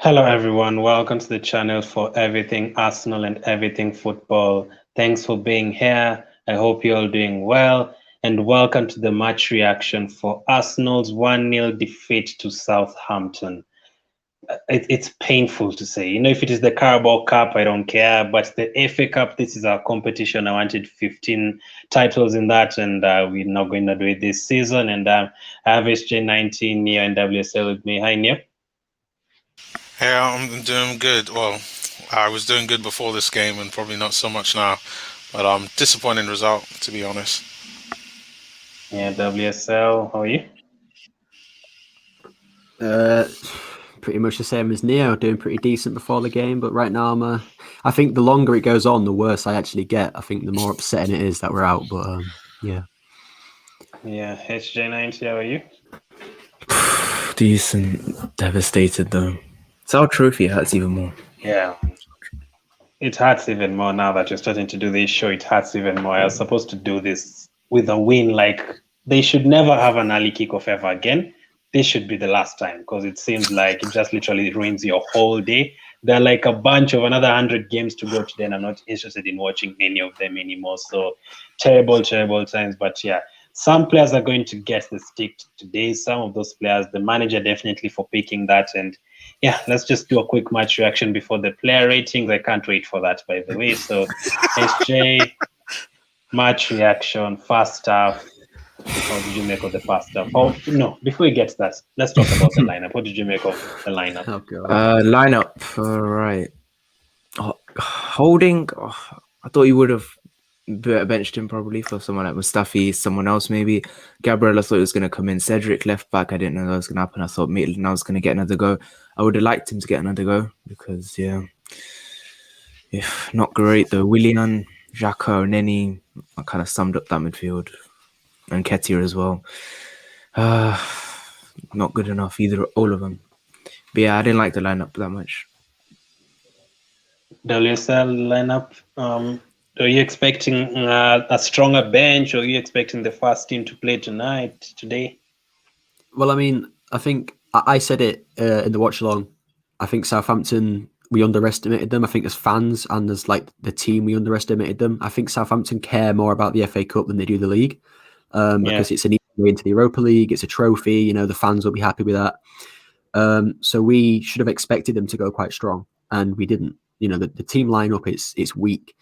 Hello, everyone. Welcome to the channel for everything Arsenal and everything football. Thanks for being here. I hope you're all doing well. And welcome to the match reaction for Arsenal's 1-0 defeat to Southampton. It's painful to say. You know, if it is the Carabao Cup, I don't care. But the FA Cup, this is our competition. I wanted 15 titles in that, and we're not going to do it this season. And I have SJ19 Neo and WSL with me. Hi, Neo. Hey, I'm doing good. Well, I was doing good before this game and probably not so much now. But disappointing result, to be honest. Yeah, WSL, how are you? Pretty much the same as Neo, doing pretty decent before the game, but right now I think the longer it goes on, the worse I actually get. I think the more upsetting it is that we're out, but yeah. Yeah, HJ90, how are you? Decent, devastated though. It's our trophy, it hurts even more. Yeah. It hurts even more now that you're starting to do this show. It hurts even more. I was supposed to do this with a win. Like, they should never have an early kickoff ever again. This should be the last time because it seems like it just literally ruins your whole day. There are like a bunch of another 100 games to go today, and I'm not interested in watching any of them anymore. So terrible, terrible times. But yeah, some players are going to get the stick today. Some of those players, the manager definitely for picking that. And yeah, let's just do a quick match reaction before the player ratings. I can't wait for that, by the way. So SJ, match reaction, first half. How did you make of the first half? Oh, no, before we get to that, let's talk about the lineup. What did you make of the lineup? Oh, God. Lineup, right. Holding, I thought you would have benched him probably for someone like Mustafi, someone else maybe. Gabriel, I thought he was going to come in. Cedric left back, I didn't know that was going to happen. I thought Maitland was going to get another go. I would have liked him to get another go because, yeah, not great though. WILLIAN, XHAKA, NENY, I kind of summed up that midfield. And NKETIAH as well. Not good enough either, all of them. But yeah, I didn't like the lineup that much. WSL lineup. Are you expecting a stronger bench, or are you expecting the first team to play today? Well, I mean, I think I said it in the watch along. I think Southampton, we underestimated them. I think as fans and as like the team, we underestimated them. I think Southampton care more about the FA Cup than they do the league. Because it's an easy way into the Europa League, it's a trophy, you know, the fans will be happy with that. So we should have expected them to go quite strong, and we didn't. You know, the team lineup it's weak.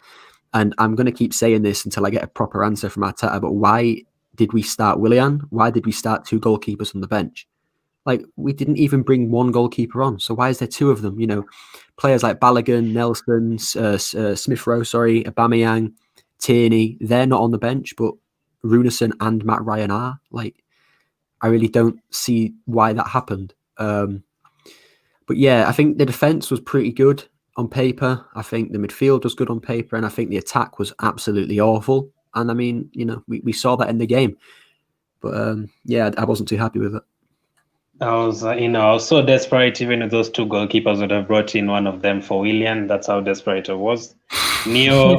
And I'm going to keep saying this until I get a proper answer from Arteta, but why did we start Willian? Why did we start two goalkeepers on the bench? Like, we didn't even bring one goalkeeper on. So why is there two of them? You know, players like Balogun, Nelson, Smith Rowe, Aubameyang, Tierney, they're not on the bench, but Runarsson and Matt Ryan are. Like, I really don't see why that happened. But yeah, I think the defense was pretty good on paper. I think the midfield was good on paper, and I think the attack was absolutely awful. And I mean, you know, we saw that in the game. But yeah, I wasn't too happy with it. I was, I was so desperate. Even if those two goalkeepers would have brought in one of them for WILLIAN, that's how desperate I was. Neo,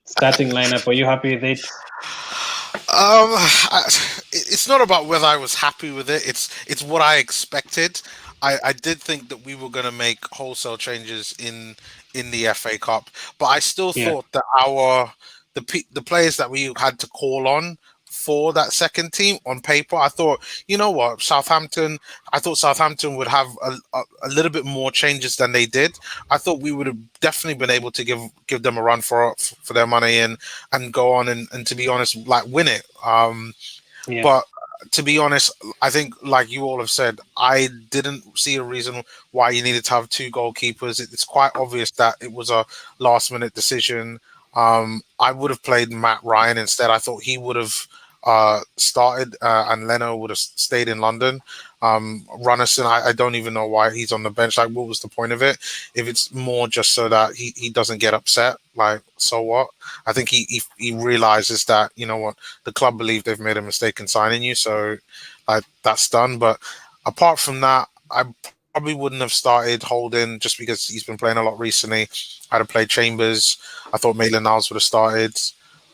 starting lineup. Are you happy with it? It's not about whether I was happy with it. It's what I expected. I did think that we were going to make wholesale changes in the FA Cup, but I still thought that the players that we had to call on for that second team on paper, I thought, you know what, I thought Southampton would have a little bit more changes than they did. I thought we would have definitely been able to give them a run for their money and go on and to be honest, like win it. But to be honest, I think like you all have said, I didn't see a reason why you needed to have two goalkeepers. It's quite obvious that it was a last minute decision. I would have played Matt Ryan instead. I thought he would have started and LENO would have stayed in London. Runarsson, I don't even know why he's on the bench. Like, what was the point of it? If it's more just so that he doesn't get upset, like, so what? I think he realizes that, you know what, the club believe they've made a mistake in signing you, so like that's done. But apart from that, I probably wouldn't have started Holding just because he's been playing a lot recently. I'd have played Chambers. I thought Maitland-Niles would have started,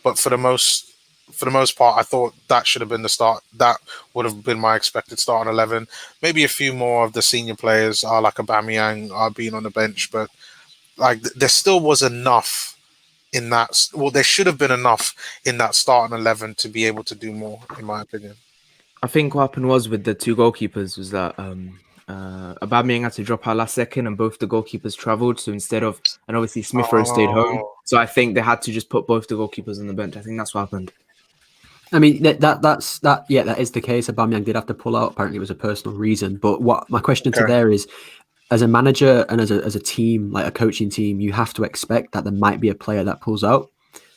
but for the most for the most part, I thought that should have been the start. That would have been my expected start on 11. Maybe a few more of the senior players are like Aubameyang are being on the bench, but like there still was enough in that. Well, there should have been enough in that starting 11 to be able to do more, in my opinion. I think what happened was with the two goalkeepers was that Aubameyang had to drop out last second, and both the goalkeepers travelled. So instead of, and obviously Smith Rowe stayed home. So I think they had to just put both the goalkeepers on the bench. I think that's what happened. I mean, that is the case. Aubameyang did have to pull out. Apparently, it was a personal reason. But what my question to there is, as a manager and as a team, like a coaching team, you have to expect that there might be a player that pulls out.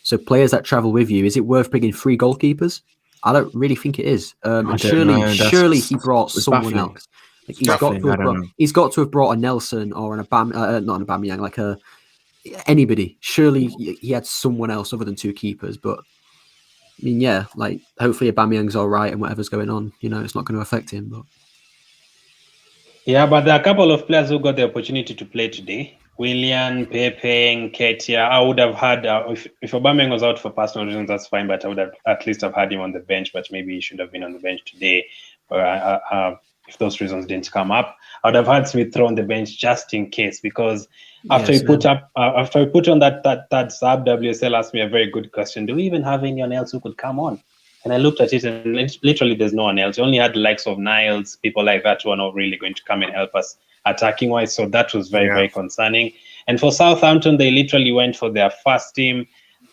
So players that travel with you, is it worth bringing 3 goalkeepers? I don't really think it is. And surely he brought someone else. Like he's got to have brought a Nelson or an not an Aubameyang, like anybody. Surely he had someone else other than 2 keepers. But I mean, yeah, like hopefully Aubameyang's all right and whatever's going on, it's not going to affect him. But yeah, but there are a couple of players who got the opportunity to play today. WILLIAN, PEPE, NKETIAH. I would have had, if Aubameyang was out for personal reasons, that's fine, but I would have at least have had him on the bench, but maybe he should have been on the bench today. If those reasons didn't come up, I would have had Smith throw on the bench just in case, because after we put on that sub, WSL asked me a very good question. Do we even have anyone else who could come on? And I looked at it, and literally there's no one else. We only had the likes of Niles, people like that who are not really going to come and help us attacking wise. So that was very, very concerning. And for Southampton, they literally went for their first team.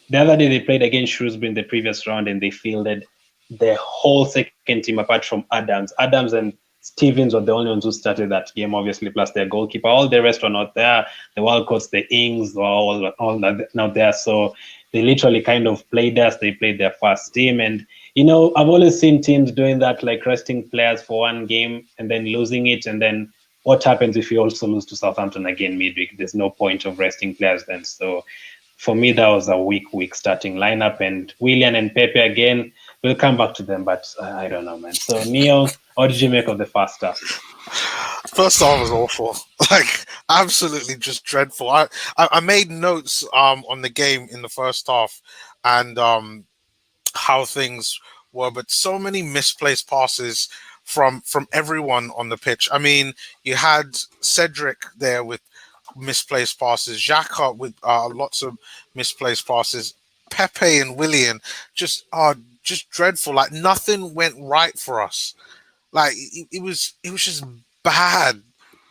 The other day they played against Shrewsbury in the previous round, and they fielded the whole second team apart from Adams. Adams and Stevens were the only ones who started that game, obviously, plus their goalkeeper. All the rest were not there. The Walcotts, the Ings were all not there. So they literally kind of played us. They played their first team. And, I've always seen teams doing that, like resting players for one game and then losing it. And then what happens if you also lose to Southampton again midweek? There's no point of resting players then. So for me, that was a weak starting lineup. And WILLIAN and PEPE again, we'll come back to them, but I don't know, man. So, Neo, what did you make of the first half? First half was awful, like absolutely just dreadful. I made notes on the game in the first half and how things were, but so many misplaced passes from everyone on the pitch. I mean, you had CEDRIC there with misplaced passes, XHAKA with lots of misplaced passes, PEPE and WILLIAN just dreadful. Like nothing went right for us. Like it was just bad,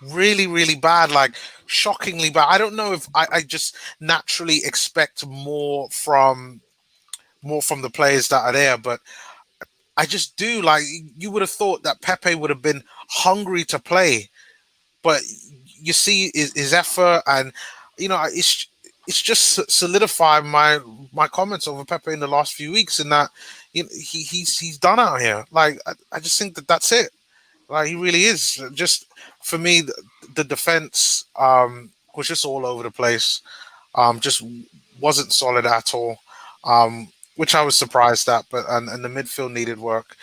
really, really bad, like shockingly bad. I don't know if I just naturally expect more from the players that are there, but I just do. Like you would have thought that PEPE would have been hungry to play, but you see his effort, and it's just solidified my comments over PEPE in the last few weeks, in that he's done out here. Like I just think that's it. Like he really is. Just for me, the defense was just all over the place. Just wasn't solid at all. Which I was surprised at, but and the midfield needed work.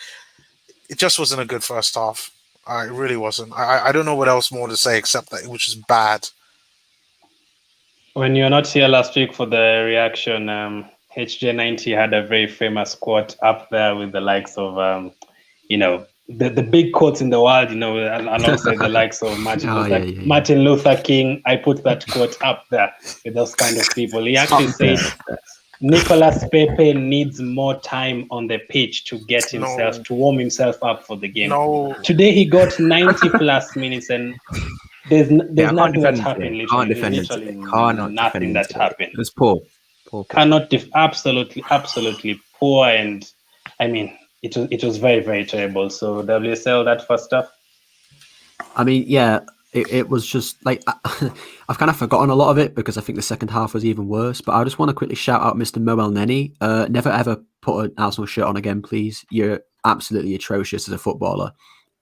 It just wasn't a good first half. It really wasn't. I don't know what else more to say except that it was just bad. When you're not here last week for the reaction, HJ90 had a very famous quote up there with the likes of, the big quotes in the world, alongside the likes of Martin Luther King. I put that quote up there with those kind of people. He actually said, Nicolas Pepe needs more time on the pitch to get himself, to warm himself up for the game. Today he got 90 plus minutes, and there's nothing that happened. Literally nothing that happened. It was poor. Absolutely poor, and I mean it was very, very terrible. So WSL, that first stuff. I mean, yeah. It was just like I've kind of forgotten a lot of it because I think the second half was even worse. But I just want to quickly shout out Mr. NENY. Never ever put an Arsenal shirt on again, please. You're absolutely atrocious as a footballer.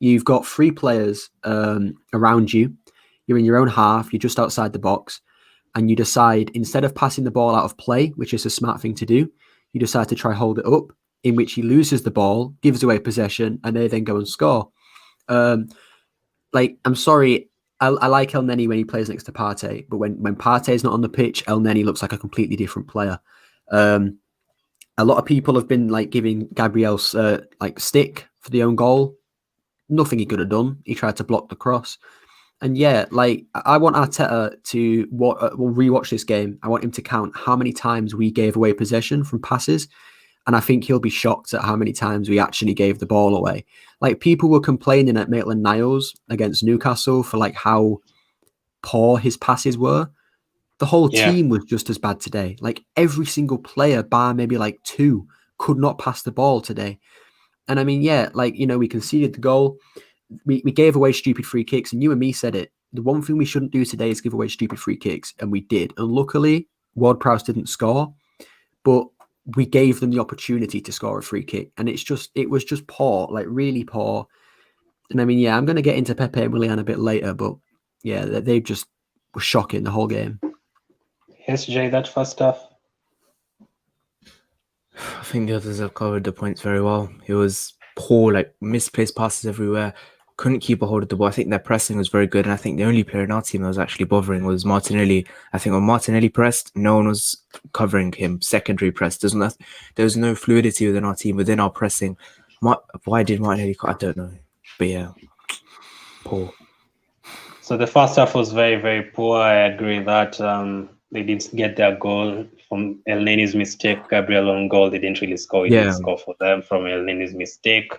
You've got 3 players around you. You're in your own half. You're just outside the box, and you decide, instead of passing the ball out of play, which is a smart thing to do, you decide to try hold it up, in which he loses the ball, gives away possession, and they then go and score. I'm sorry. I like NENY when he plays next to Partey, but when Partey's not on the pitch, NENY looks like a completely different player. A lot of people have been like giving Gabriel's like stick for the own goal. Nothing he could have done. He tried to block the cross. And yeah, like I want Arteta to we'll rewatch this game. I want him to count how many times we gave away possession from passes. And I think he'll be shocked at how many times we actually gave the ball away. Like people were complaining at Maitland-Niles against Newcastle for like how poor his passes were. The whole team was just as bad today. Like every single player, bar maybe like 2, could not pass the ball today. And I mean, yeah, like, you know, we conceded the goal. We gave away stupid free kicks, and you and me said it. The one thing we shouldn't do today is give away stupid free kicks, and we did. And luckily, Ward-Prowse didn't score, but we gave them the opportunity to score a free kick, and it was just poor, like really poor. And I mean, yeah, I'm going to get into Pepe and Willian a bit later, but yeah, they just were shocking the whole game. Yes, Jay, that first half. I think the others have covered the points very well. It was poor, like misplaced passes everywhere. Couldn't keep a hold of the ball. I think their pressing was very good, and I think the only player in our team that was actually bothering was Martinelli. I think when Martinelli pressed, no one was covering him. Secondary press, there was no fluidity within our team, within our pressing. Why did Martinelli? I don't know, but yeah, poor. So the first half was very, very poor. I agree that they didn't get their goal from El-Neny's mistake. Gabriel Own Goal, they didn't really score. He didn't score for them from El-Neny's mistake.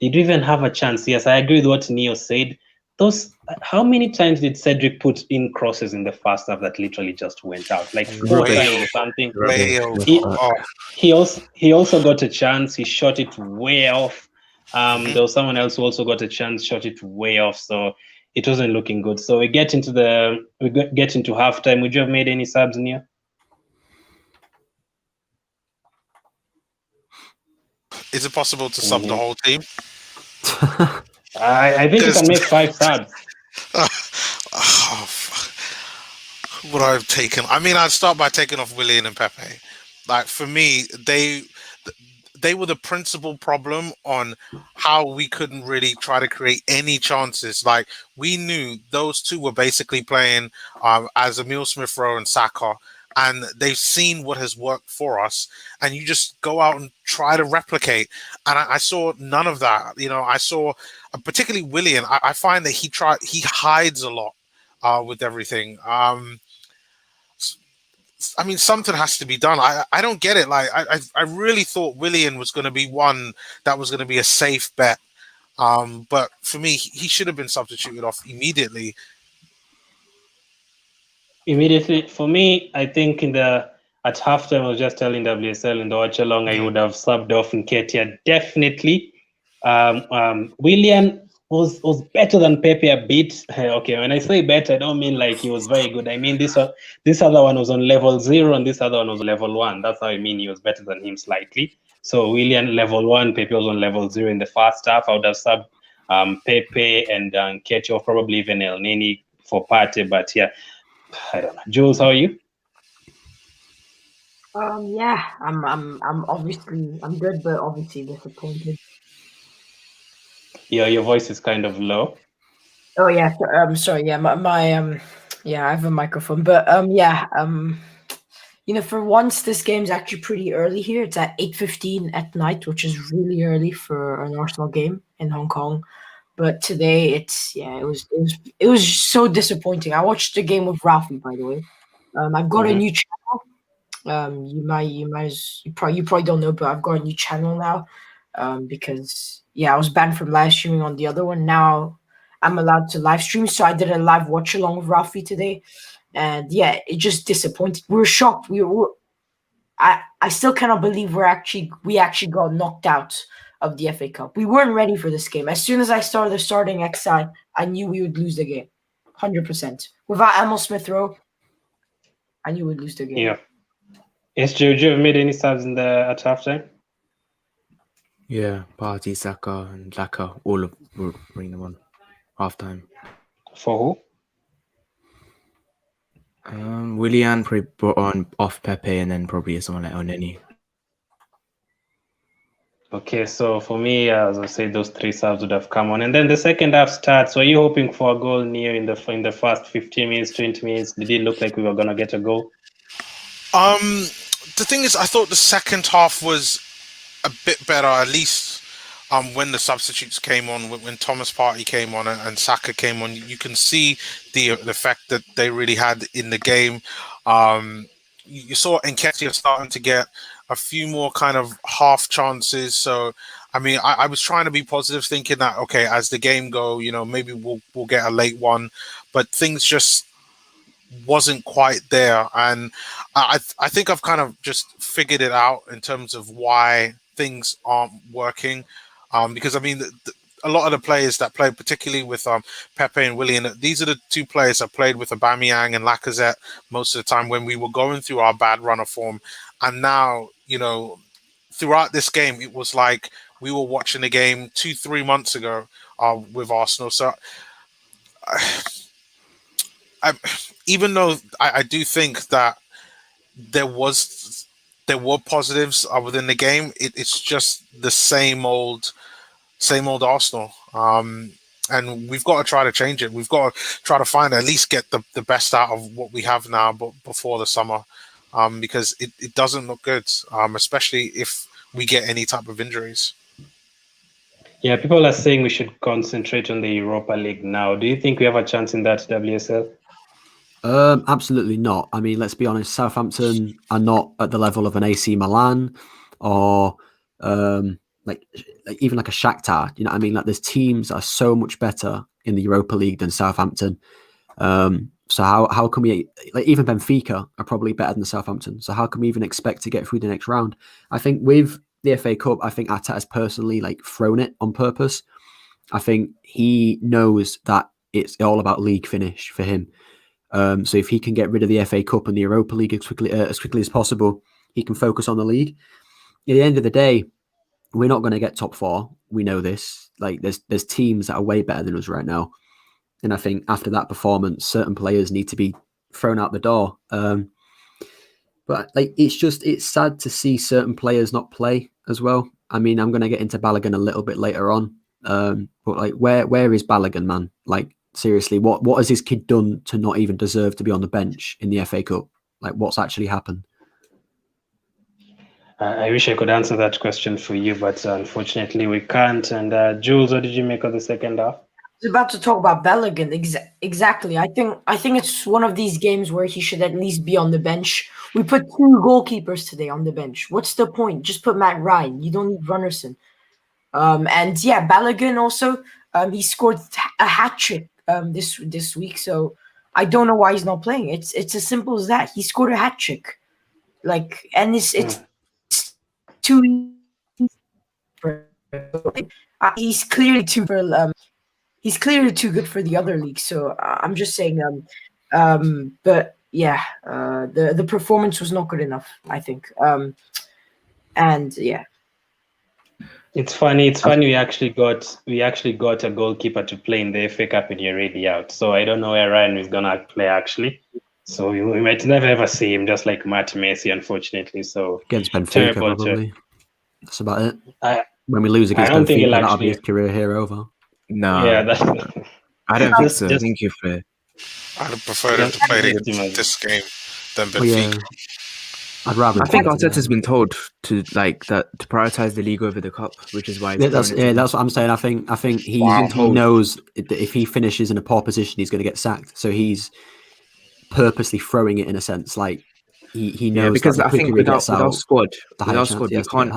Did you even have a chance? Yes, I agree with what Neo said. How many times did Cedric put in crosses in the first half that literally just went out? Like 4 times or something. He also got a chance. He shot it way off. There was someone else who also got a chance, shot it way off. So it wasn't looking good. So we get into halftime. Would you have made any subs, Neo? Is it possible to sub the whole team? I think you can make 5 subs. Would I have taken? I mean, I'd start by taking off Willian and Pepe. Like for me, they were the principal problem on how we couldn't really try to create any chances. Like we knew those two were basically playing as Emile Smith-Rowe and Xhaka, and they've seen what has worked for us, and you just go out and try to replicate. And I saw none of that. You know, I saw particularly Willian. I find that he hides a lot with everything. I mean, something has to be done. I don't get it. Like I really thought Willian was going to be one that was going to be a safe bet. But for me, he should have been substituted off immediately. For me, I think at halftime, I was just telling WSL in the watch along, I would have subbed off NKETIAH definitely. Willian was better than Pepe a bit. Okay, when I say better, I don't mean like he was very good. I mean this other one was on level 0 and this other one was level 1. That's how I mean he was better than him slightly. So Willian level 1, Pepe was on level 0 in the first half. I would have subbed Pepe and NKETIAH, probably even El-Neny for Partey, but yeah. I don't know. Jules, how are you? Yeah, I'm obviously good, but obviously disappointed. Yeah, your voice is kind of low. Oh yeah, sorry. Yeah, my yeah, I have a microphone, but yeah, you know, for once this game's actually pretty early here. It's at 8:15 at night, which is really early for an Arsenal game in Hong Kong. But today, it was so disappointing. I watched the game with Ralphie, by the way. I've got a new channel. You probably don't know, but I've got a new channel now. Because I was banned from live streaming on the other one. Now I'm allowed to live stream, so I did a live watch along with Ralphie today, and yeah, it just disappointed. We were shocked. I still cannot believe we actually got knocked out of the FA Cup. We weren't ready for this game. As soon as I started starting XI, I knew we would lose the game, 100%. Without Emile Smith-Rowe, I knew we'd lose the game. Yeah. Yes, Joe, you have made any subs at halftime? Yeah, Partey, Saka, and Xhaka, all of were bringing them on halftime. For who? Willian probably brought on off Pepe, and then probably someone like NENY. Okay, so for me, as I said, those 3 subs would have come on, and then the second half starts. So are you hoping for a goal near in the first 15 minutes, 20 minutes? Did it look like we were gonna get a goal? the thing is, I thought the second half was a bit better, at least when the substitutes came on, when Thomas Partey came on and Saka came on. You can see the effect that they really had in the game. You saw NKETIAH starting to get a few more kind of half chances. So, I mean, I was trying to be positive, thinking that, okay, as the game go, maybe we'll get a late one, but things just wasn't quite there. And I think I've kind of just figured it out in terms of why things aren't working. Because I mean, a lot of the players that played, particularly with Pepe and Willian, these are the two players that played with Aubameyang and Lacazette most of the time when we were going through our bad run of form. And now, throughout this game, it was like we were watching the game 2-3 months ago with Arsenal. So even though I do think that there were positives within the game, it's just the same old Arsenal. And we've got to try to change it. We've got to try to find, at least get the best out of what we have now, but before the summer, because it doesn't look good, especially if we get any type of injuries. Yeah, people are saying we should concentrate on the Europa League now. Do you think we have a chance in that, WSL? Absolutely not. I mean, let's be honest, Southampton are not at the level of an AC Milan or like even like a Shakhtar. You know what I mean? Like, there's teams that are so much better in the Europa League than Southampton. So how can we, like, even Benfica are probably better than Southampton. So how can we even expect to get through the next round? I think with the FA Cup, I think Arteta has personally thrown it on purpose. I think he knows that it's all about league finish for him. So if he can get rid of the FA Cup and the Europa League as quickly as possible, he can focus on the league. At the end of the day, we're not going to get top four. We know this. Like, there's teams that are way better than us right now. And I think after that performance, certain players need to be thrown out the door. But it's sad to see certain players not play as well. I mean, I'm going to get into Balogun a little bit later on. But where is Balogun, man? Like, seriously, what has this kid done to not even deserve to be on the bench in the FA Cup? Like, what's actually happened? I wish I could answer that question for you, but unfortunately we can't. And Jules, what did you make of the second half? I was about to talk about Balogun. Exactly. I think it's one of these games where he should at least be on the bench. We put 2 goalkeepers today on the bench. What's the point? Just put Matt Ryan. You don't need Runnerson. And yeah, Balogun also, he scored a hat trick this week. So I don't know why he's not playing. It's as simple as that. He scored a hat trick. Like, and it's too. He's clearly too good for the other league. So I'm just saying. But yeah, the performance was not good enough, I think. And yeah. It's funny. We actually got a goalkeeper to play in the FA Cup, and you're already out. So I don't know where Ryan is gonna play actually. So we might never ever see him, just like Matt Messi, unfortunately. So against Benfica, probably. That's about it. When we lose against Benfica, that'll be his career here over. No, yeah, I don't think so. I think you're fair. I'd prefer him to play this game than Benfica. I'd rather. I think Arteta's been told to prioritize the league over the cup, which is why. That's what I'm saying. I think he knows that if he finishes in a poor position, he's going to get sacked. So he's purposely throwing it in a sense, like he knows. Because I think with our squad,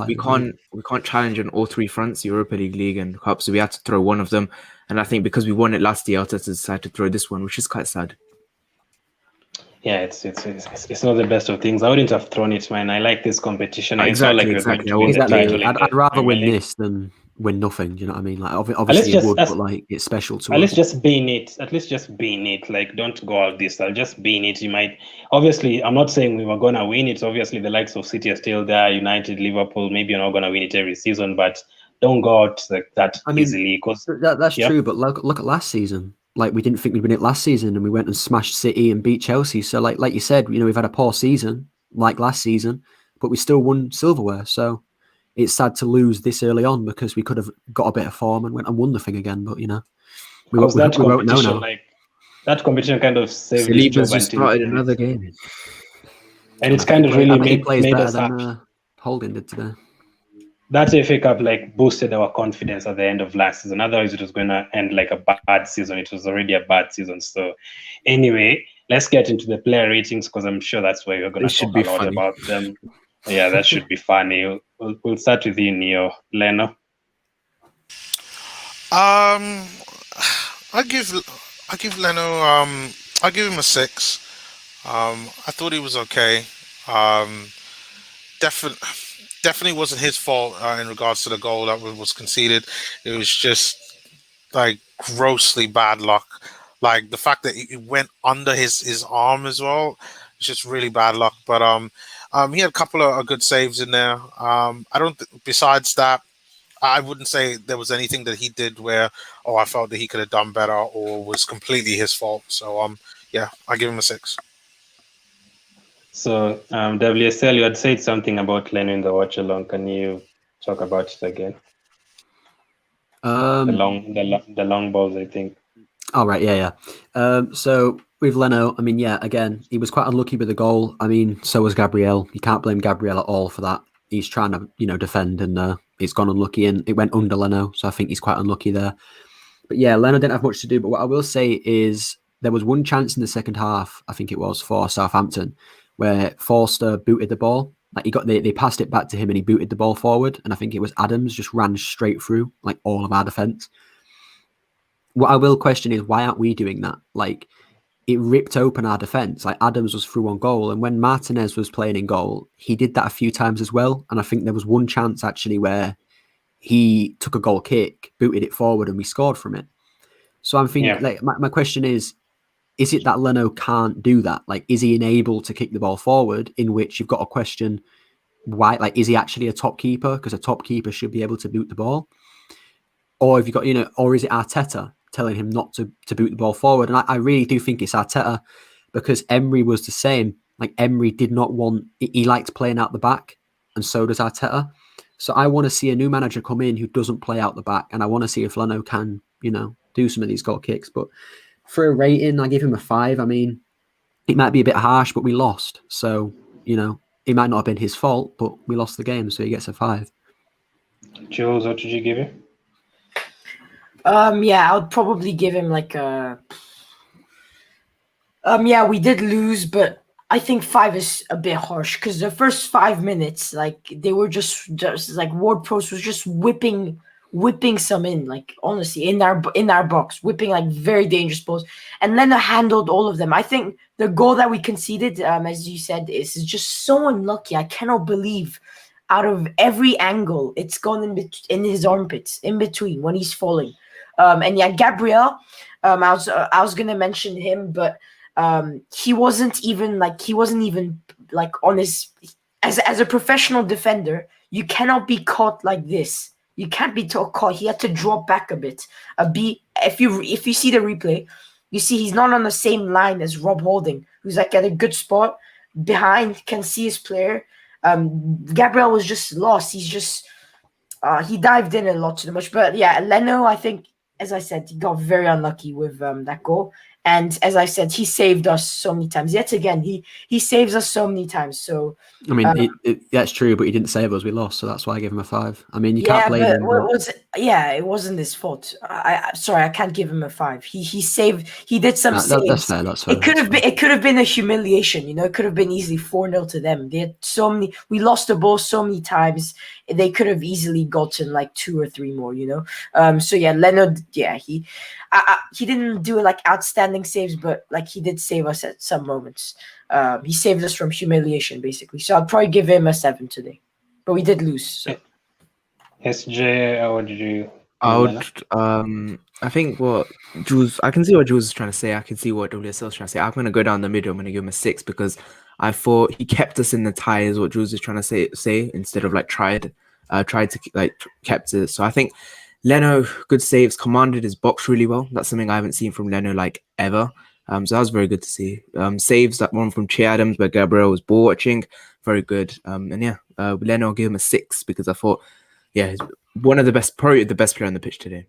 we can't challenge on all 3 fronts: Europa League, and Cup. So we had to throw one of them. And I think because we won it last year, Arteta decided to throw this one, which is quite sad. Yeah, it's not the best of things. I wouldn't have thrown it, man. I like this competition. Exactly. I'd rather win this than win nothing. Do you know what I mean? Like, obviously it would, but like, it's special to us. Let's just be in it. At least just be in it. Like, don't go out this. I'll just be in it. You might, obviously, I'm not saying we were gonna win it. Obviously, the likes of City are still there. United, Liverpool, maybe you're not gonna win it every season, but don't go out like that easily. Because that's true. But look at last season. Like, we didn't think we'd win it last season, and we went and smashed City and beat Chelsea. So like you said, we've had a poor season like last season, but we still won silverware. So it's sad to lose this early on, because we could have got a bit of form and went and won the thing again. But we won't know now. Like, that competition kind of saved Saliba's just started another game. And it's kind of I really bet he plays made better us happy. than Holding did today. That FA Cup like boosted our confidence at the end of last season. Otherwise, it was going to end like a bad season. It was already a bad season. So, anyway, let's get into the player ratings because I'm sure that's where you're going It to should talk be a lot funny. about them. Yeah, that should be funny. We'll start with you, Neo. Leno. I give Leno. I give him a 6. I thought he was okay. Definitely wasn't his fault in regards to the goal that was conceded. It was just like grossly bad luck. Like the fact that it went under his arm as well. It's just really bad luck. But he had a couple of good saves in there. I don't. Besides that, I wouldn't say there was anything that he did where I felt that he could have done better or was completely his fault. So yeah, I give him a 6. So, WSL, you had said something about Leno in the watch along. Can you talk about it again? The long balls, I think. Oh, right. Yeah. So with Leno, I mean, yeah, again, he was quite unlucky with the goal. I mean, so was Gabriel. You can't blame Gabriel at all for that. He's trying to, defend and it's gone unlucky and it went under Leno. So I think he's quite unlucky there. But yeah, Leno didn't have much to do. But what I will say is there was one chance in the second half, I think it was, for Southampton, where Forster booted the ball. Like they passed it back to him and he booted the ball forward. And I think it was Adams just ran straight through like all of our defence. What I will question is why aren't we doing that? Like it ripped open our defence. Like Adams was through on goal. And when Martinez was playing in goal, he did that a few times as well. And I think there was one chance actually where he took a goal kick, booted it forward and we scored from it. So I'm thinking, like, my question is it that Leno can't do that? Like, is he unable to kick the ball forward, in which you've got to question why? Like, is he actually a top keeper? Because a top keeper should be able to boot the ball. Or have you got, or is it Arteta telling him not to boot the ball forward? And I really do think it's Arteta because Emery was the same. Like, Emery did not want, he liked playing out the back, and so does Arteta. So I want to see a new manager come in who doesn't play out the back, and I want to see if Leno can, do some of these goal kicks. But for a rating, I give him a 5. I mean, it might be a bit harsh, but we lost. So, it might not have been his fault, but we lost the game, so he gets a 5. Jules, what did you give him? Yeah, I would probably give him like a. Yeah, we did lose, but I think 5 is a bit harsh because the first 5 minutes, like they were just like Ward-Prowse was just whipping some in, like honestly in our box, whipping like very dangerous balls, and Leno handled all of them. I think the goal that we conceded, as you said, is just so unlucky. I cannot believe, out of every angle, it's gone in his armpits, in between when he's falling. And yeah, Gabriel, I was gonna mention him, but he wasn't even like on his as a professional defender. You cannot be caught like this. You can't be caught. He had to drop back a bit. If you see the replay, you see he's not on the same line as Rob Holding, who's like at a good spot behind, can see his player. Gabriel was just lost. He's just he dived in a lot too much. But yeah, Leno, I think, as I said, he got very unlucky with that goal. And as I said, he saved us so many times. Yet again, he saves us so many times. So I mean, that's true, but he didn't save us. We lost, so that's why I give him a 5. I mean, you can't blame him. It wasn't his fault. Sorry, I can't give him a 5. He saved. He did some saves. That's fair. That's fair. It could have been a humiliation. It could have been easily 4-0 to them. They had so many. We lost the ball so many times. They could have easily gotten like 2 or 3 more. So yeah, Leonard. Yeah, he didn't do like outstanding saves, but like he did save us at some moments. He saved us from humiliation, basically. So I'd probably give him a 7 today. But we did lose. So. SJ, what did you? I think what Jules, I can see what Jules is trying to say. I can see what WSL is trying to say. I'm going to go down the middle. I'm going to give him a 6 because I thought he kept us in the tie, is what Jules is trying to say instead of like tried to like kept it. So I think Leno, good saves, commanded his box really well. That's something I haven't seen from Leno like ever. So that was very good to see. Saves, that one from Che Adams where Gabriel was ball watching, very good. And yeah, Leno, I'll give him a 6 because I thought, yeah, he's probably the best player on the pitch today.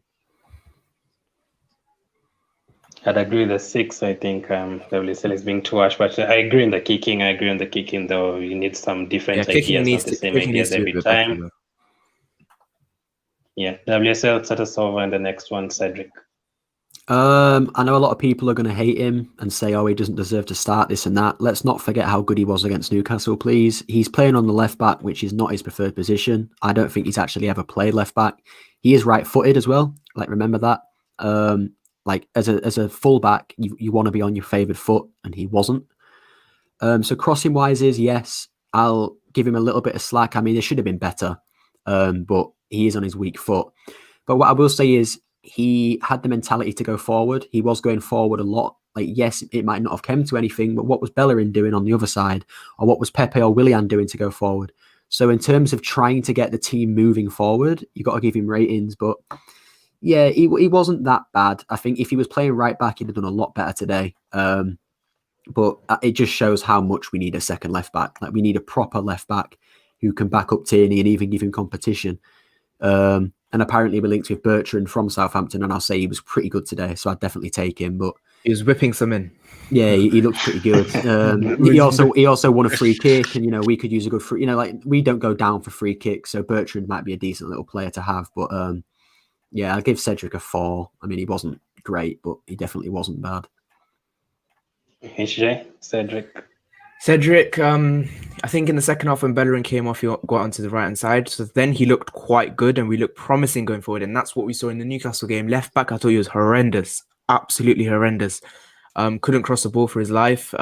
I'd agree with the 6. I think WSL is being too harsh, but I agree in the kicking. I agree on the kicking, though. You need some different ideas, not the same ideas every time. Yeah, WSL, set us over, and the next one, Cedric. I know a lot of people are going to hate him and say, oh, he doesn't deserve to start this and that. Let's not forget how good he was against Newcastle, please. He's playing on the left back, which is not his preferred position. I don't think he's actually ever played left back. He is right-footed as well. Like, remember that. Like, as a full-back, you want to be on your favoured foot, and he wasn't. So crossing-wise is, yes, I'll give him a little bit of slack. I mean, it should have been better, but he is on his weak foot. But what I will say is, he had the mentality to go forward. He was going forward a lot. Like, yes, it might not have come to anything, but what was Bellerin doing on the other side? Or what was Pepe or Willian doing to go forward? So in terms of trying to get the team moving forward, you got to give him ratings. But yeah, he wasn't that bad. I think if he was playing right back, he'd have done a lot better today. But it just shows how much we need a second left back. Like, we need a proper left back who can back up Tierney and even give him competition. And apparently we're linked with Bertrand from Southampton, and I'll say he was pretty good today, so I'd definitely take him. But he was whipping some in. Yeah, he looked pretty good. He also won a free kick, and we could use a good free. Like, we don't go down for free kicks, so Bertrand might be a decent little player to have. But yeah, I'll give Cedric a 4. I mean, he wasn't great, but he definitely wasn't bad. HJ, Cedric, I think in the second half when Bellerin came off, he got onto the right-hand side. So then he looked quite good and we looked promising going forward. And that's what we saw in the Newcastle game. Left back, I thought he was horrendous. Absolutely horrendous. Couldn't cross the ball for his life.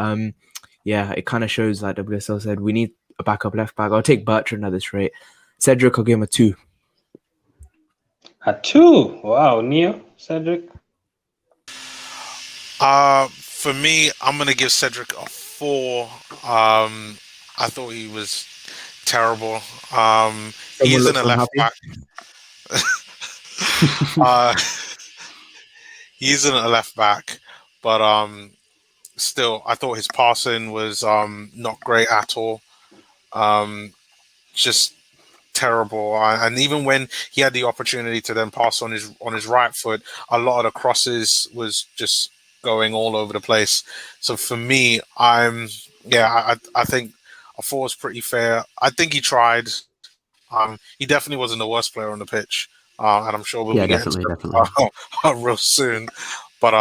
Yeah, it kind of shows, like WSL said, we need a backup left back. I'll take Bertrand at this rate. Cedric, I'll give him a 2. A 2? Wow, Neo, Cedric? For me, I'm going to give Cedric a 4. I thought he was terrible. He isn't a left back. He isn't a left back, but still, I thought his passing was not great at all. Just terrible. And even when he had the opportunity to then pass on his right foot, a lot of the crosses was just going all over the place. So for me, I think a 4 is pretty fair. I think he tried. He definitely wasn't the worst player on the pitch, and I'm sure we'll be getting to it real soon. But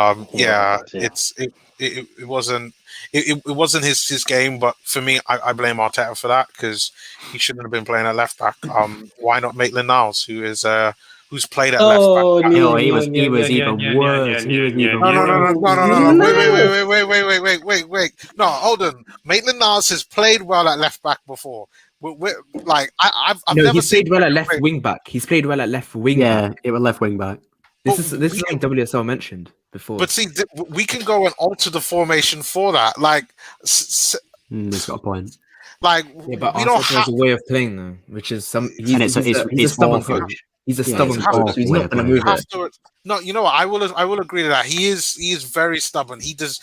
it wasn't his game. But for me, I blame Arteta for that because he shouldn't have been playing at left back. Why not Maitland-Niles, who's played at left back? No, he was even worse. Wait. No, hold on. Maitland-Niles has played well at left back before. I've never played well at left wing back. He's played well at left wing. Yeah, it was left wing back. This is like WSL mentioned before. But see, we can go and alter the formation for that. Like, he's got a point. Like, but there's a way of playing though, which is he's a stubborn coach. He's a stubborn coach. He's not going to move it. No, you know what? I will agree to that. He is very stubborn. He does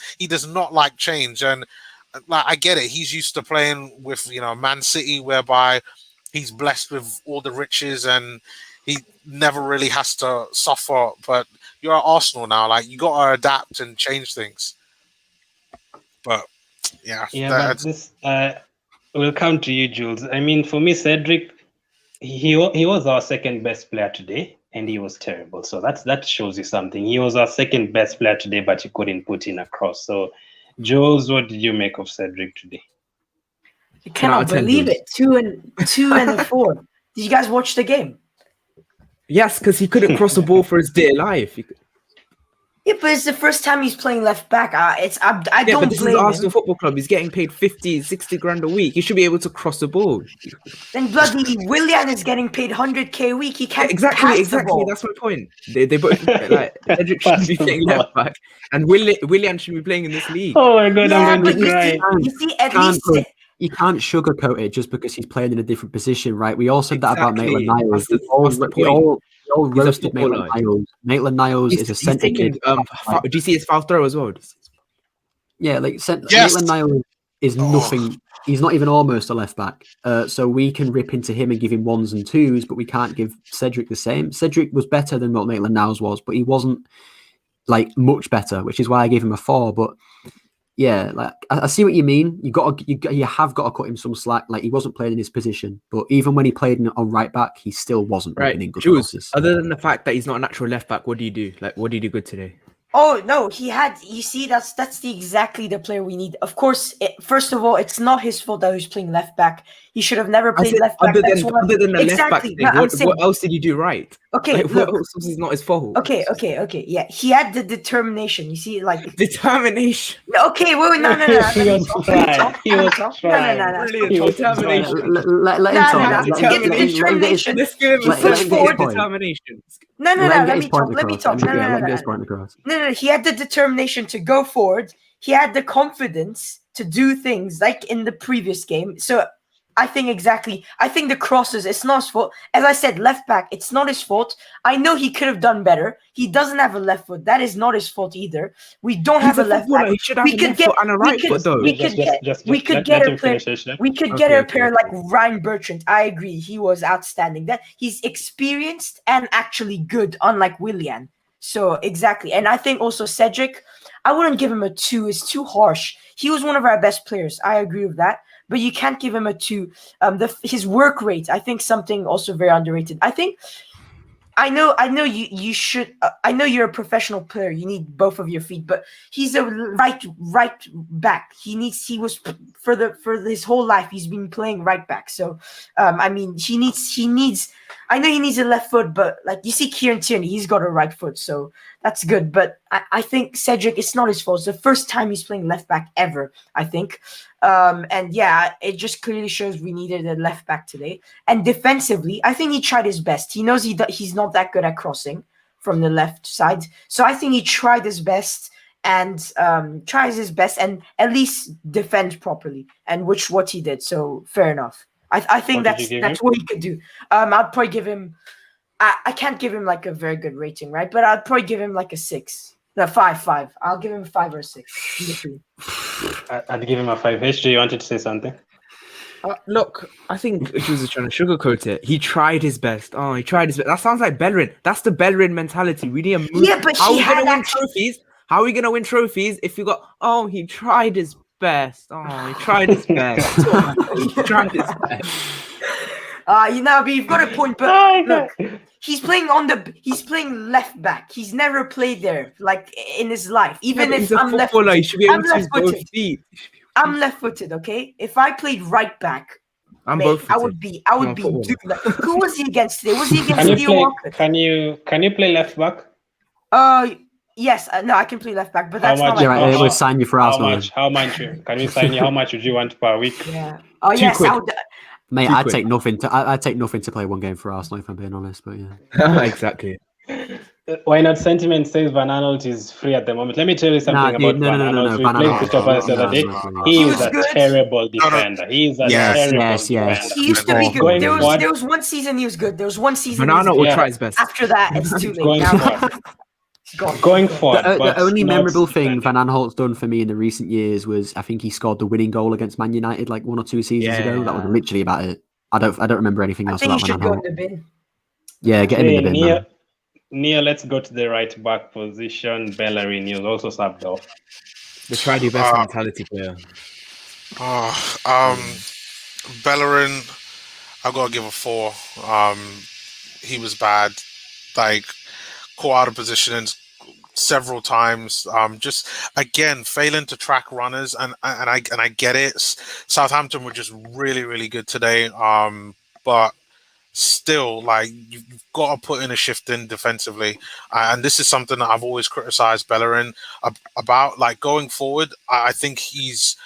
not like change, and like I get it. He's used to playing with Man City, whereby he's blessed with all the riches and he never really has to suffer. But you're at Arsenal now. Like, you got to adapt and change things. But but this will come to you, Jules. I mean, for me, Cedric, he was our second best player today, and he was terrible. So that shows you something. He was our second best player today, but he couldn't put in a cross. So, Jules, what did you make of Cedric today? I cannot believe it. 2 and a 4. Did you guys watch the game? Yes, because he couldn't cross the ball for his dear life. Yeah, but it's the first time he's playing left back. I don't but this blame is Arsenal him. Football Club. He's getting paid 50, 60 grand a week. He should be able to cross the ball. Then bloody Willian is getting paid 100k a week. He can't exactly. That's my point. They both like Cedric should be playing left back, and Willian should be playing in this league. Oh my god, I'm going to cry. You see, at least you can't sugarcoat it just because he's playing in a different position, right? We all said that about Maitland-Niles. We all roasted Maitland-Niles. Maitland-Niles is a centre kid. Do you see his foul throw as well? Yeah, Maitland-Niles is nothing. He's not even almost a left back. So we can rip into him and give him 1s and 2s, but we can't give Cedric the same. Cedric was better than what Maitland-Niles was, but he wasn't. like much better, which is why I gave him a 4. But yeah, like I see what you mean. You have got to cut him some slack. Like he wasn't playing in his position, but even when he played on right back, he still wasn't Right, winning good Jules, crosses. other than the fact that he's not a natural left back, what do you do? Like, what did he do good today? Oh no, he had. You see, that's exactly the player we need. Of course, first of all, it's not his fault that he's playing left back. He should have never played left back. Other than the left back Exactly. thing, No, what else did you do right? Okay, Like, look. what else is not his fault? Okay. Yeah, he had the determination. You see, like Determination. Okay, wait, no. He was trying. He was trying. No. Brilliant. He was Determination. Let him Nah, talk. nah, Let him determination. get his- Let's give him He a pushed let him get his forward. point. determination. No. Let me talk. Let me talk. No. Let him get his point across. No. He had the determination to go forward. He had the confidence to do things like in the previous game. So I think the crosses, it's not his fault. As I said, left back, it's not his fault. I know he could have done better. He doesn't have a left foot. That is not his fault either. We don't have a left back. He should have a left foot and a right foot, though. We could get a player like Ryan Bertrand. I agree. He was outstanding. That he's experienced and actually good, unlike Willian. So exactly. And I think also Cedric, I wouldn't give him a 2. It's too harsh. He was one of our best players. I agree with that. But you can't give him a 2. His work rate, I think, something also very underrated. I know you should. I know you're a professional player. You need both of your feet, but he's a right back. He was for his whole life. He's been playing right back. So, I mean, he needs. I know he needs a left foot, but like you see, Kieran Tierney, he's got a right foot, so that's good. But I think Cedric, it's not his fault. It's the first time he's playing left back ever, I think. And yeah, it just clearly shows we needed a left back today. And defensively, I think he tried his best. He knows he's not that good at crossing from the left side. So I think he tried his best and tries his best and at least defend properly, and what he did. So fair enough. I think that's what he could do. I'd probably give him. I can't give him like a very good rating, right? But I'd probably give him like a 6. No, 5. I'll give him a 5 or a 6. In between. I'd give him a 5. HJ, you wanted to say something? Look, I think Jules is trying to sugarcoat it. He tried his best. Oh, he tried his best. That sounds like Bellerin. That's the Bellerin mentality. We need a move. Yeah, but How are he we gonna had win actually. trophies? How are we gonna win trophies if you got? Oh, he tried his best. Oh, he tried his best. He tried his best. But you've got a point. But look, he's playing left back. He's never played there like in his life. Even if I'm left footed, he should be able to use both feet. I'm left footed. Okay, if I played right back, I'm both. I would be. Who was he against today? Was he against Theo Walker? Can you play left back? Yes. No, I can play left back, but that's How not much? like. It would sign you for Arsenal. How much? Can we sign you? How much would you want per week? Yeah. Oh yes, I would. Mate, I'd take nothing to play one game for Arsenal if I'm being honest. But yeah, exactly. Why not? Sentiment says Van Aanholt is free at the moment. Let me tell you something about Van Aanholt. We played Crystal Palace the other day. He is a terrible defender. He is a terrible defender. He used to be good. There was one season he was good. There was one season. Van Aanholt will try his best. After that, it's too late. Going forward. The only memorable thing Van Aanholt's done for me in the recent years was I think he scored the winning goal against Man United like 1 or 2 seasons ago. That was literally about it. I don't remember anything else about Van Aanholt. Go in the bin. Yeah, get him in the bin. Nia, let's go to the right back position. Bellerin, he was also subbed off. The try your best mentality player. Bellerin, I've got to give a 4. He was bad. Like, caught out of position several times. Just again failing to track runners, and I get it. Southampton were just really, really good today. But still, like, you've got to put in a shift in defensively, and this is something that I've always criticized Bellerin about. Like, going forward, I think he's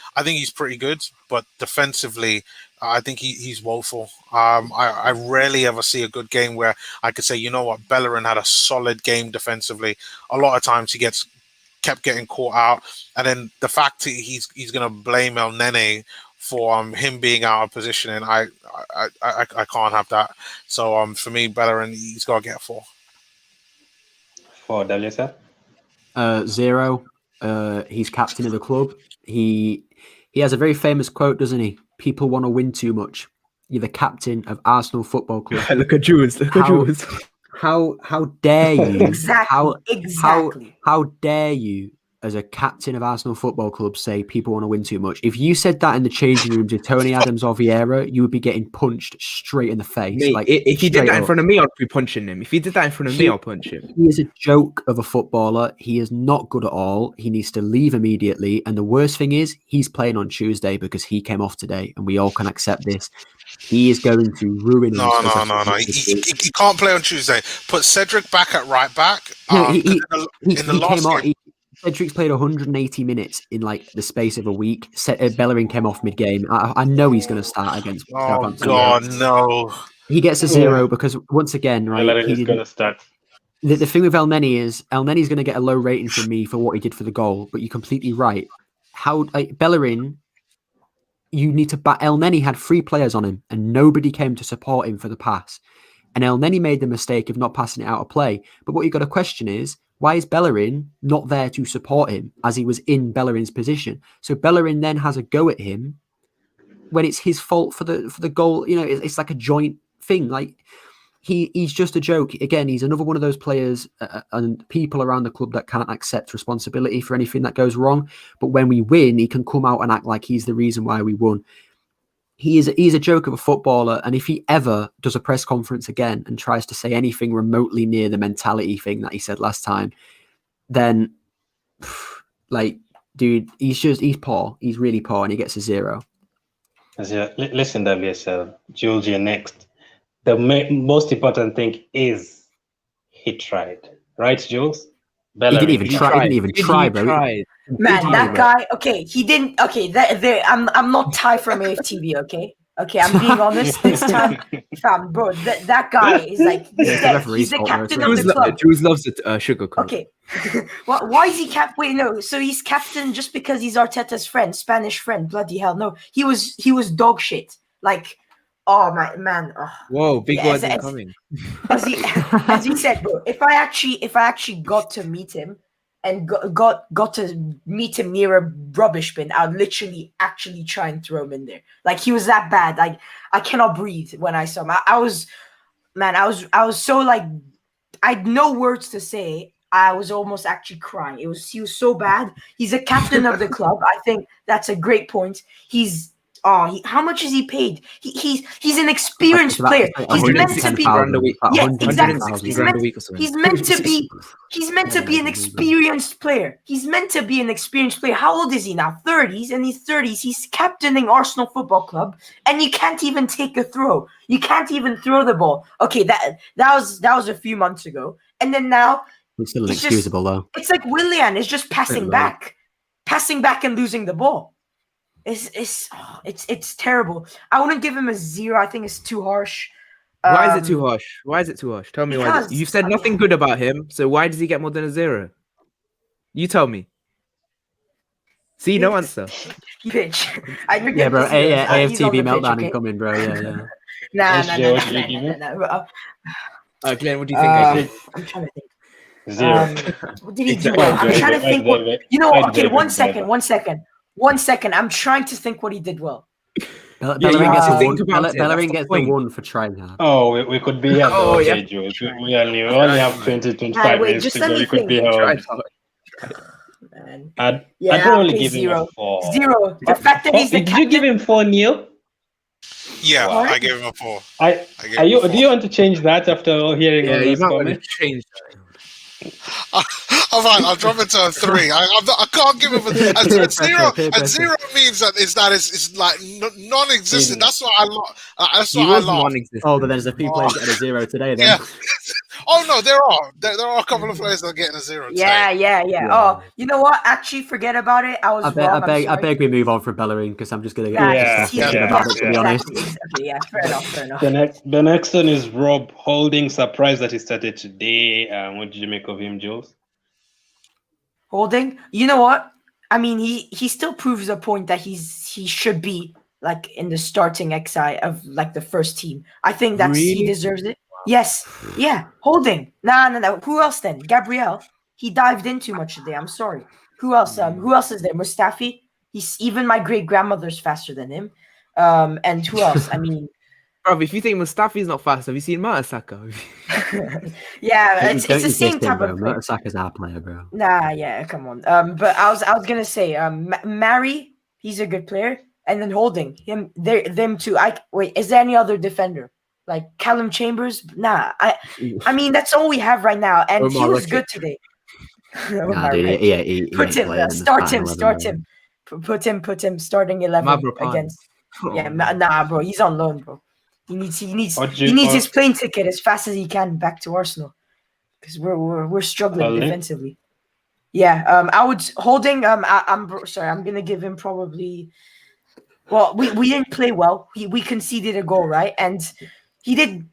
pretty good, but defensively, I think he's woeful. I rarely ever see a good game where I could say, you know what, Bellerin had a solid game defensively. A lot of times he kept getting caught out, and then the fact that he's going to blame El Nene for him being out of position, and I can't have that. So for me, Bellerin, he's got to get a 4. For WSL? 0. He's captain of the club. He has a very famous quote, doesn't he? People want to win too much. You're the captain of Arsenal Football Club. Look at Jules. How dare you? Exactly. How dare you, as a captain of Arsenal Football Club, say people want to win too much? If you said that in the changing rooms of Tony Adams or Vieira, you would be getting punched straight in the face. Mate, like if he did straight that in up. front of me, I'd be punching him. If he did that in front of me, I'll punch him. He is a joke of a footballer. He is not good at all. He needs to leave immediately. And the worst thing is, he's playing on Tuesday because he came off today, and we all can accept this. He is going to ruin No. He can't play on Tuesday. Put Cedric back at right back. Cedric's played 180 minutes in like the space of a week. Bellerin came off mid-game. I know he's going to start against Southampton. God, no. He gets a 0 because once again, right? Bellerin is going to start. The thing with El Neny is El Neny's going to get a low rating from me for what he did for the goal. But you're completely right. Bellerin, you need to back. El Neny had 3 players on him, and nobody came to support him for the pass. And El Neny made the mistake of not passing it out of play. But what you got to question is, why is Bellerin not there to support him as he was in Bellerin's position? So Bellerin then has a go at him when it's his fault for the goal. You know, it's like a joint thing. Like he's just a joke. Again, he's another one of those players and people around the club that can't accept responsibility for anything that goes wrong. But when we win, he can come out and act like he's the reason why we won. He's a joke of a footballer, and if he ever does a press conference again and tries to say anything remotely near the mentality thing that he said last time, then, like, dude, he's poor. He's really poor, and he gets a 0. Listen, WSL, Jules, you're next. The most important thing is he tried, right, Jules? Bellerin. He didn't even try, bro. Man, that guy. Okay, he didn't. Okay, I'm not Ty from AFTV. Okay, I'm being honest this time, fam, bro. That guy is like he's the captain of the club. Jules loves it. Sugar coat. Okay, why is he Wait, no. So he's captain just because he's Arteta's friend, Spanish friend. Bloody hell, no. He was dog shit. Like, oh my man. Oh. Whoa, big words incoming. As he said, bro. If I actually got to meet him. And got to meet him near a rubbish bin, I'd literally actually try and throw him in there. Like, he was that bad. Like, I cannot breathe when I saw him. I was so like, I had no words to say. I was almost actually crying. He was so bad. He's a captain of the club. I think that's a great point. How much is he paid? He's an experienced player. He's meant to be. Yeah, exactly. He's meant to be an experienced player. He's meant to be an experienced player. How old is he now? 30s, and he's 30s. He's captaining Arsenal Football Club, and you can't even take a throw. You can't even throw the ball. Okay, that was a few months ago, and then now it's still inexcusable though. It's like Willian is just passing back and losing the ball. It's terrible. I wouldn't give him a 0. I think it's too harsh. Why is it too harsh? Tell me why. You've said nothing good about him, so why does he get more than a 0? You tell me. See, no answer. Bitch. Yeah, bro. AFTV meltdown incoming, bro. Yeah. Nah. Glenn, what do you think I did? I'm trying to think. 0. What did he do? I'm trying to think. You know what? Okay, one second. I'm trying to think what he did well. Bellerin gets the 1 for trying hard. Oh, we could be here. Oh, yeah. Jules. We only have 20-25 minutes to go. We could be here. I'd probably give him a 4. 0. The fact that he's the Did you give him 4, Neil? Yeah, wow. I gave him a 4. Do you want to change that after hearing all those comments? Change that. All right, I'll drop it to a 3. I can't give him a 0. A 0 means that it's like non-existent. That's what I love. Oh, but there's a few players getting a 0 today. Then. Yeah. Oh no, there are a couple of players that are getting a 0 today. Yeah. Oh, you know what? Actually, forget about it. I beg we move on from Bellerin because I'm just gonna get to be honest. Yeah, fair enough. The next one is Rob Holding. Surprised that he started today. What did you make of him, Jules? Holding, you know what? I mean, he still proves a point that he should be like in the starting XI of like the first team. I think that he deserves it. Yes, yeah. Holding. No. Who else then? Gabriel. He dived in too much today. I'm sorry. Who else? Who else is there? Mustafi. He's even my great grandmother's faster than him. And who else? I mean, Bro, if you think Mustafi's not fast, have you seen XHAKA? Yeah, it's Don't the you same diss him, type bro. of play. Mertesack's our player, bro. Nah, yeah, come on. But I was gonna say, Mary, he's a good player, and then Holding him, them two. Wait, is there any other defender like Callum Chambers? Nah, I mean that's all we have right now, and he Omar was Rekik. good today. Nah, dude, Right. he Put ain't him, playing in the start starting him, 11, start bro. him, put him starting 11 Mabrapan. against. Oh, Yeah, no. nah, bro, he's on loan, bro. He needs Or his plane ticket as fast as he can back to Arsenal because we're struggling Holding? defensively. Yeah, I would Holding. Sorry, I'm gonna give him probably. Well, we didn't play well. We conceded a goal, right? And he did.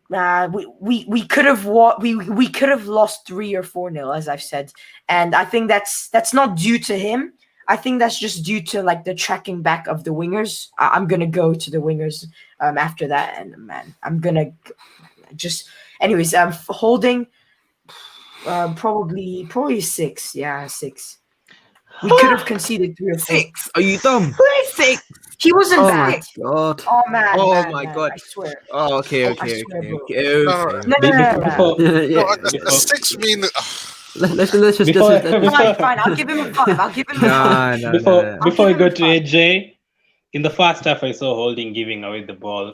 We could have we could have lost 3 or 4-0, as I've said. And I think that's not due to him. I think that's just due to like the tracking back of the wingers. I'm gonna go to the wingers after that, and man, I'm gonna just. Anyways, Holding. Probably 6. Yeah, 6. We could have conceded 3 or 4. 6? Are you dumb? 6? He wasn't Oh bad. my god. Oh man. Oh man, my man, God. I swear. Oh, okay, I okay, swear, okay, bro. okay, No, okay. No. Before, Yeah, a 6 mean that. let's just Before- Fine. I'll give him a 5. I'll give him a 5. Nah, nah, before nah. before we give him go a to five. AJ, in the first half, I saw Holding giving away the ball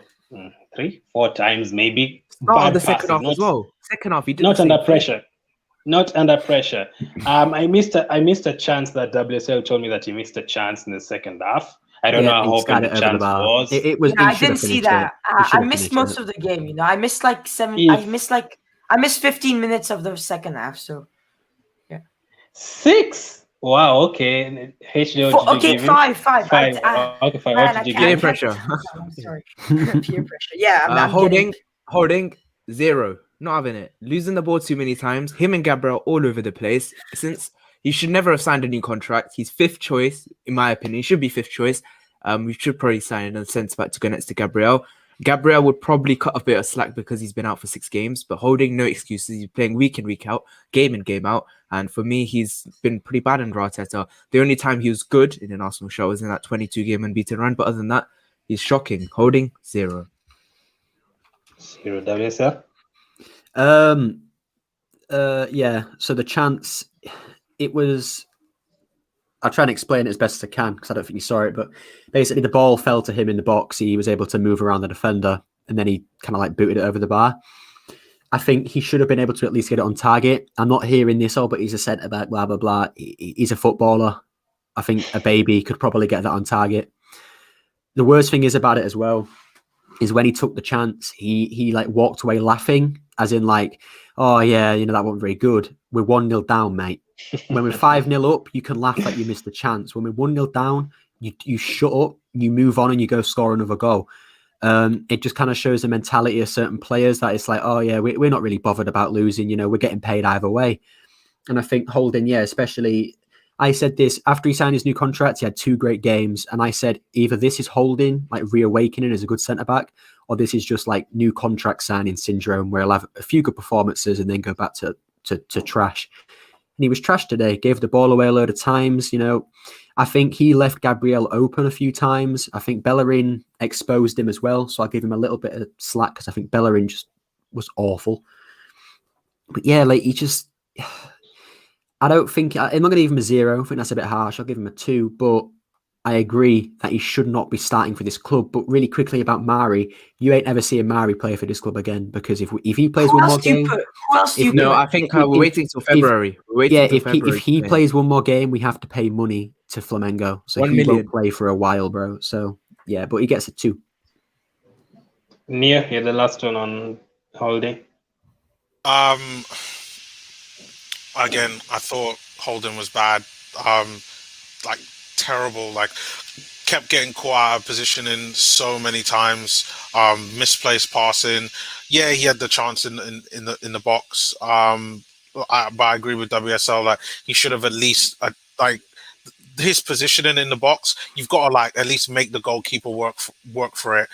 3, 4 times, maybe. Oh, Bad the second passing, half as well. Second half, he did not the same under thing. pressure. Not under pressure. I missed a chance that WSL told me that he missed a chance in the second half. I don't know how he open skied the it over the chance bar. was. It was. Yeah, He I should didn't have see finished that. it. He should I have missed finished most it. of the game. I missed like 7. If- I missed 15 minutes of the second half. So 6. Wow. Okay. HD, what did you okay, give him? 5. 5. Okay. 5. What Man, did you Peer give him? pressure. I'm sorry. Peer pressure. Yeah, I'm Holding, getting. Holding, 0. Not having it. Losing the ball too many times. Him and Gabriel all over the place. Since he should never have signed a new contract. He's 5th choice, in my opinion. He should be 5th choice. We should probably sign in a sense back to go next to Gabriel. Gabriel would probably cut a bit of slack because he's been out for 6 games, but Holding, no excuses. He's playing week in, week out, game in, game out. And for me, he's been pretty bad under Arteta. The only time he was good in an Arsenal show was in that 22-game unbeaten run. But other than that, he's shocking. Holding, 0. 0 WSL. Yeah. So the chance, it was. I'll try and explain it as best as I can because I don't think you saw it. But basically, the ball fell to him in the box. He was able to move around the defender, and then he kind of like booted it over the bar. I think he should have been able to at least get it on target. I'm not hearing this, but he's a centre back, blah blah blah. He's a footballer. I think a baby could probably get that on target. The worst thing is about it as well is when he took the chance, he like walked away laughing, as in like, oh yeah, that wasn't very good. We're 1-0 down, mate. When we're 5-0 up, you can laugh like you missed the chance. When we're 1-0 down, you shut up, you move on, and you go score another goal. It just kind of shows the mentality of certain players that it's like, oh yeah, we're not really bothered about losing. We're getting paid either way. And I think Holding, yeah, especially, I said this after he signed his new contract. He had 2 great games, and I said either this is Holding like reawakening as a good centre back, or this is just like new contract signing syndrome where he'll have a few good performances and then go back to trash. And he was trash today. Gave the ball away a load of times. I think he left Gabriel open a few times. I think Bellerin exposed him as well, so I'll give him a little bit of slack because I think Bellerin just was awful. But yeah, like he just. I don't think I'm not going to give him a 0. I think that's a bit harsh. I'll give him a 2, but I agree that he should not be starting for this club. But really quickly about Mari, you ain't ever seeing Mari play for this club again because if he plays one more game, Who else do you No, put? I think we're waiting till February. if he plays one more game, we have to pay money to Flamengo, so 1 he million. won't play for a while, bro. So yeah, but he gets a 2. Nia, you're the last one on Holding. Again, I thought Holden was bad. Like terrible. Like kept getting caught out of positioning so many times. Misplaced passing. Yeah, he had the chance in the box. But I agree with WSL that he should have at least like his positioning in the box. You've got to like at least make the goalkeeper work for it.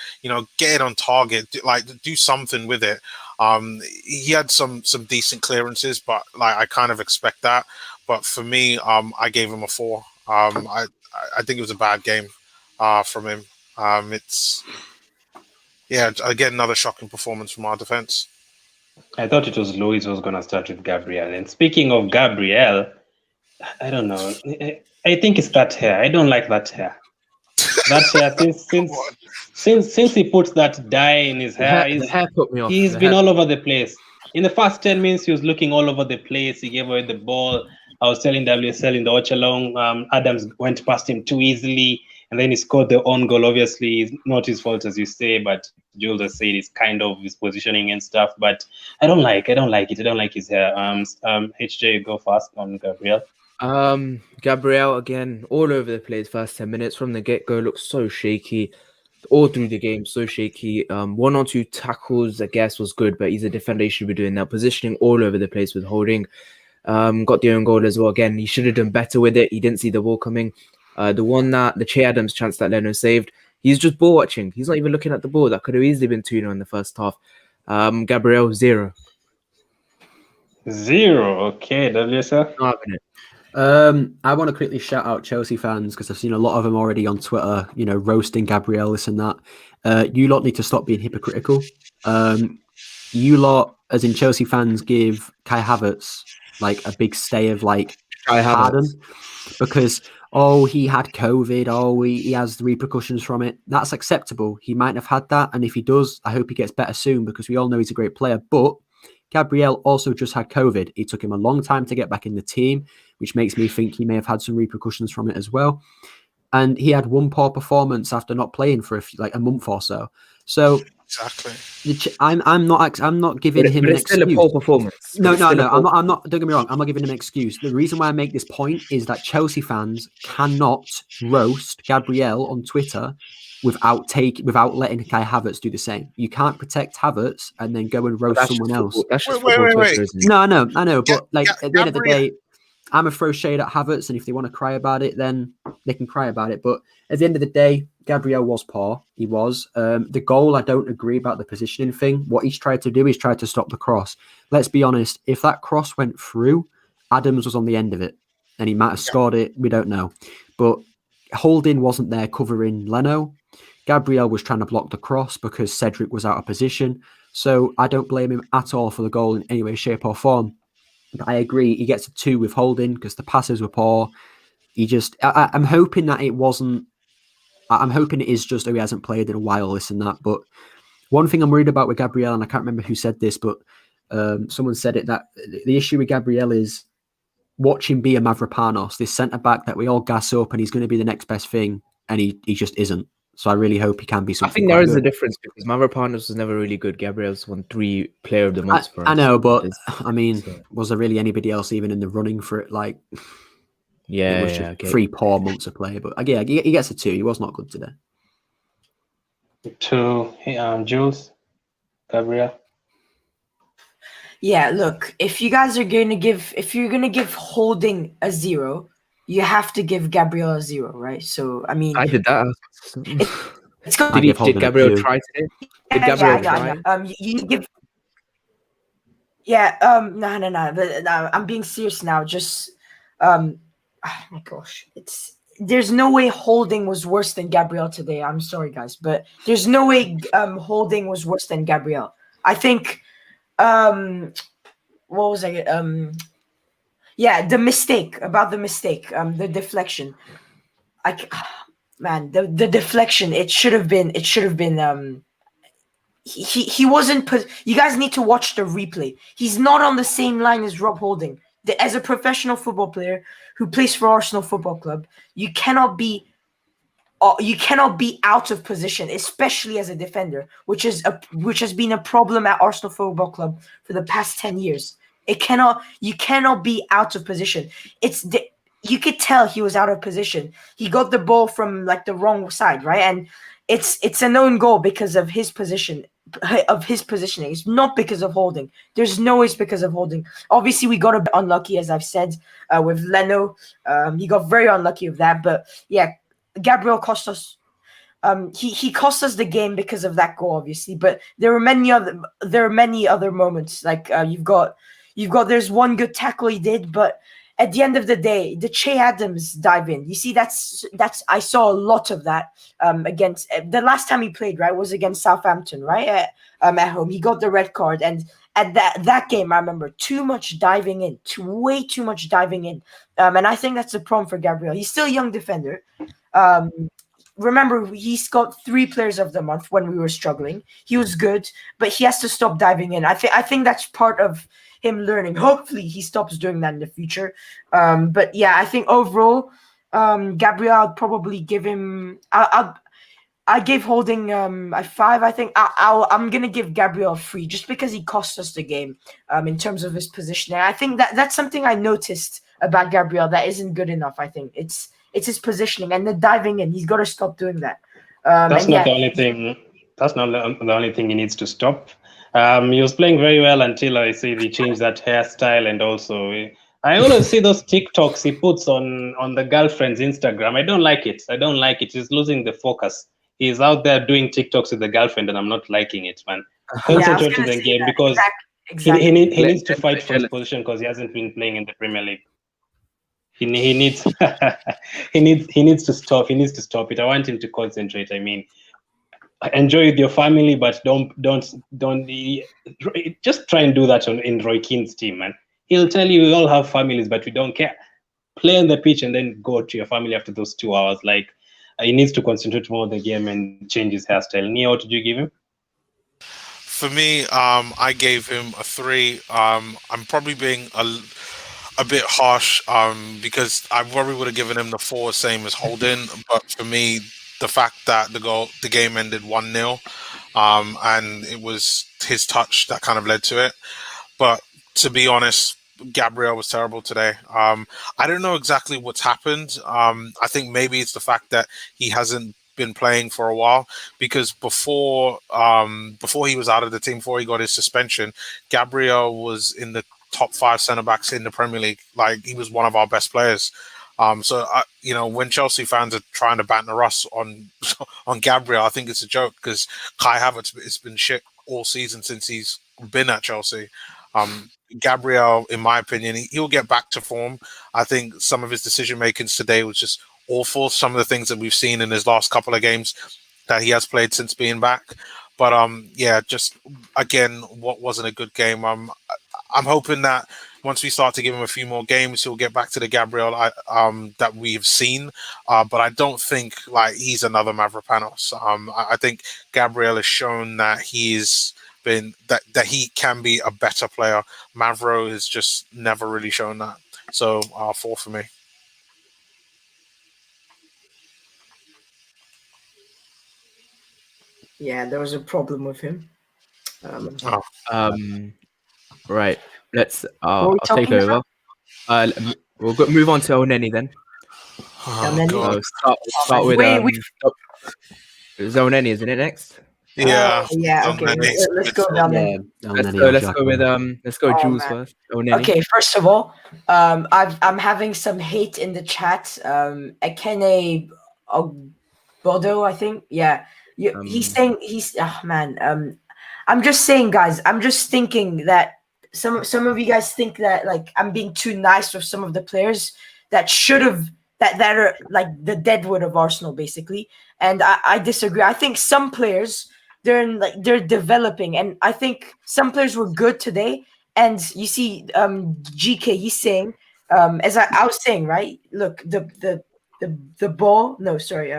Get it on target. Do something with it. He had some decent clearances, but like I kind of expect that. But for me, I gave him a 4. I think it was a bad game from him. Yeah, again, another shocking performance from our defense. I thought it was Luis who was going to start with Gabriel. And speaking of Gabriel, I don't know. I think it's that hair. I don't like that hair. That hair since he put that dye in his hair, The hair put me off. he's The been hair all over the place. In the first 10 minutes, he was looking all over the place. He gave away the ball. I was telling WSL in the watch along, Adams went past him too easily, and then he scored the own goal. Obviously, it's not his fault, as you say, but Jules has said it's kind of his positioning and stuff. But I don't like it. I don't like his hair. HJ, go fast on Gabriel. Gabriel again, all over the place. First 10 minutes from the get-go looks so shaky. All through the game, so shaky. 1 or 2 tackles, I guess, was good, but he's a defender. He should be doing that. Positioning all over the place with holding. Got the own goal as well. Again, he should have done better with it. He didn't see the ball coming. The Che Adams chance that Leno saved, he's just ball watching. He's not even looking at the ball. That could have easily been 2-0 in the first half. Gabriel, 0. 0. Okay, WSL. Not having it. I want to quickly shout out Chelsea fans because I've seen a lot of them already on Twitter, roasting Gabriel, this and that. You lot need to stop being hypocritical. You lot, as in Chelsea fans, give Kai Havertz like a big stay of like pardon because he had COVID, he has the repercussions from it. That's acceptable. He might have had that, and if he does, I hope he gets better soon because we all know he's a great player. But Gabriel also just had COVID. It took him a long time to get back in the team, which makes me think he may have had some repercussions from it as well. And he had one poor performance after not playing for a month or so. So exactly, I'm not giving him an excuse. Still a poor performance. No. I'm not. Don't get me wrong. I'm not giving him an excuse. The reason why I make this point is that Chelsea fans cannot roast Gabriel on Twitter without letting Kai Havertz do the same. You can't protect Havertz and then go and roast someone else. Wait. No, I know. But at the end of the day, I'm a throw shade at Havertz, and if they want to cry about it, then they can cry about it. But at the end of the day, Gabriel was poor. He was. The goal, I don't agree about the positioning thing. What he's tried to do is try to stop the cross. Let's be honest. If that cross went through, Adams was on the end of it, and he might have scored it. We don't know. But Holding wasn't there covering Leno. Gabriel was trying to block the cross because CEDRIC was out of position. So I don't blame him at all for the goal in any way, shape or form. But I agree, he gets a 2 with Holding because the passes were poor. I'm hoping that it wasn't, I'm hoping it is just he hasn't played in a while, this and that. But one thing I'm worried about with Gabriel, and I can't remember who said this, but someone said it, that the issue with Gabriel is watch him be a Mavropanos, this centre-back that we all gas up and he's going to be the next best thing, and he just isn't. So I really hope he can be something. I think there is a difference because Mavropanos was never really good. Gabriel's won 3 Player of the Month for us. I know, but I mean, was there really anybody else even in the running for it? Like, yeah, it was just 3 poor months of play. But yeah, he gets a 2. He was not good today. 2. Jules, Gabriel. Yeah, look, if you're gonna give Holding a 0, you have to give Gabriel a 0, right? So I mean, I did that. It's got did Gabriel try today? Did Gabriel try? You give. Yeah. No. But no, I'm being serious now. Just, oh my gosh, there's no way Holding was worse than Gabriel today. I'm sorry, guys, but there's no way Holding was worse than Gabriel. I think. What was I? Yeah, the mistake, the deflection. The deflection. It should have been. He wasn't. You guys need to watch the replay. He's not on the same line as Rob Holding. As a professional football player who plays for Arsenal Football Club, you cannot be out of position, especially as a defender, which has been a problem at Arsenal Football Club for the past 10 years. You cannot be out of position. You could tell he was out of position. He got the ball from like the wrong side, right? And it's an own goal because of his positioning. It's not because of Holding. There's no way it's because of Holding. Obviously, we got a bit unlucky, as I've said, with Leno. He got very unlucky with that. But yeah, Gabriel cost us. He cost us the game because of that goal, obviously. But there are many other moments. Like there's one good tackle he did, but at the end of the day, the Che Adams dive in. You see, that's I saw a lot of that against the last time he played, right, was against Southampton, right, at home. He got the red card, and at that game, I remember too much diving in, way too much diving in, and I think that's a problem for Gabriel. He's still a young defender. Remember, he's got 3 players of the month when we were struggling. He was good, but he has to stop diving in. I think that's part of him learning. Hopefully, he stops doing that in the future. But yeah, I think overall, Gabriel, I'd probably give him. I gave Holding a 5. I think I'm gonna give Gabriel a 3 just because he cost us the game in terms of his positioning. I think that's something I noticed about Gabriel that isn't good enough. I think it's his positioning and the diving in. He's got to stop doing that. That's not the only thing. That's not the only thing he needs to stop. He was playing very well until I see he changed that hairstyle, and also I always see those TikToks he puts on the girlfriend's Instagram. I don't like it. I don't like it. He's losing the focus. He's out there doing TikToks with the girlfriend, and I'm not liking it, man. Concentrate in the game because exactly. he needs to fight for his position because he hasn't been playing in the Premier League. He needs he needs to stop. He needs to stop it. I want him to concentrate. I mean, enjoy with your family, but don't just try and do that in Roy Keane's team, man. He'll tell you we all have families, but we don't care. Play on the pitch and then go to your family after those 2 hours. Like he needs to concentrate more on the game and change his hairstyle. Nia, what did you give him? For me, I gave him a 3. I'm probably being a bit harsh because I probably would have given him the 4, same as Holden. But for me, the fact that the game ended 1-0, and it was his touch that kind of led to it. But to be honest, Gabriel was terrible today. I don't know exactly what's happened. I think maybe it's the fact that he hasn't been playing for a while, because before he was out of the team, before he got his suspension, Gabriel was in the top 5 centre backs in the Premier League. Like, he was one of our best players. So when Chelsea fans are trying to banter us on Gabriel, I think it's a joke, because Kai Havertz has been shit all season since he's been at Chelsea. Gabriel, in my opinion, he'll get back to form. I think some of his decision makings today was just awful. Some of the things that we've seen in his last couple of games that he has played since being back. But yeah, just again, what wasn't a good game. I'm hoping that once we start to give him a few more games, he'll get back to the Gabriel that we've seen. But I don't think like he's another Mavropanos. I think Gabriel has shown that that he can be a better player. Mavro has just never really shown that. So 4 for me. Yeah, there was a problem with him. Right. Let's. I'll take over. We'll move on to NENY then. God. Start with NENY, isn't it next? Yeah. Yeah. Okay. Let's go down there. Let's go Jules first. Okay. First of all, I'm having some hate in the chat. Ekene Bodo, I think. Yeah. He's saying I'm just saying, guys. I'm just thinking that some of you guys think that like I'm being too nice with some of the players that should have that are like the deadwood of Arsenal, basically. And I disagree. I think some players they're developing, and I think some players were good today. And you see, GK, he's saying, as I was saying, right? Look, the ball. No, sorry.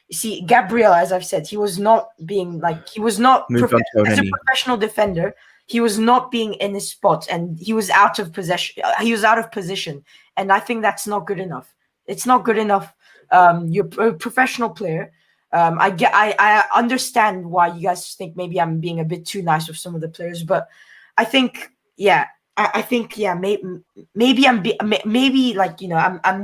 You see, Gabriel, as I've said, he was not being like as a professional defender. He was not being in his spot, and he was out of possession. He was out of position, and I think that's not good enough. It's not good enough. You're a professional player. I understand why you guys think maybe I'm being a bit too nice with some of the players, but I think maybe I'm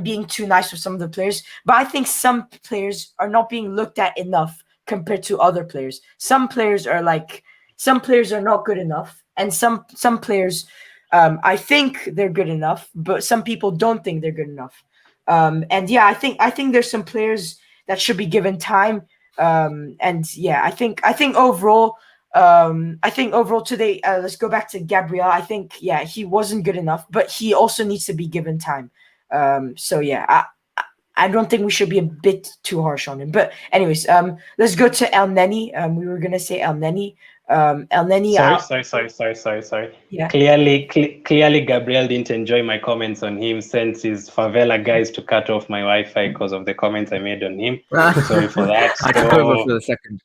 being too nice with some of the players, but I think some players are not being looked at enough compared to other players. Some players are not good enough, and some players I think they're good enough, but some people don't think they're good enough. And yeah, I think there's some players that should be given time. And yeah, I think overall I think overall today, let's go back to Gabriel. I think, yeah, he wasn't good enough, but he also needs to be given time. So yeah, I don't think we should be a bit too harsh on him. But anyways, let's go to El Neni. We were gonna say El Neni. El Neni. Sorry. Yeah. Clearly, Gabriel didn't enjoy my comments on him, since his favela guys to cut off my Wi-Fi because of the comments I made on him. Sorry for that. I took over for the second.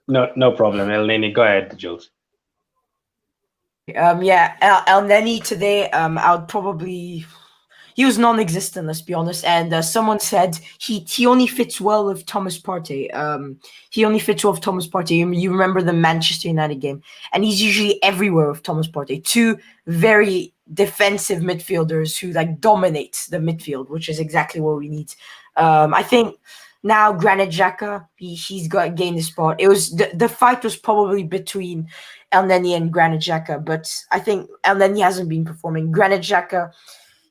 No problem. El Neni, go ahead, Jules. Yeah, El Neni today. I would probably. He was non-existent, let's be honest. And someone said he only fits well with Thomas Partey. He only fits well with Thomas Partey. You remember the Manchester United game, and he's usually everywhere with Thomas Partey. Two very defensive midfielders who like dominate the midfield, which is exactly what we need. I think now Granit Xhaka, he's got gained the spot. It was the fight was probably between El Neni and Granit Xhaka, but I think El Neni hasn't been performing. Granit Xhaka,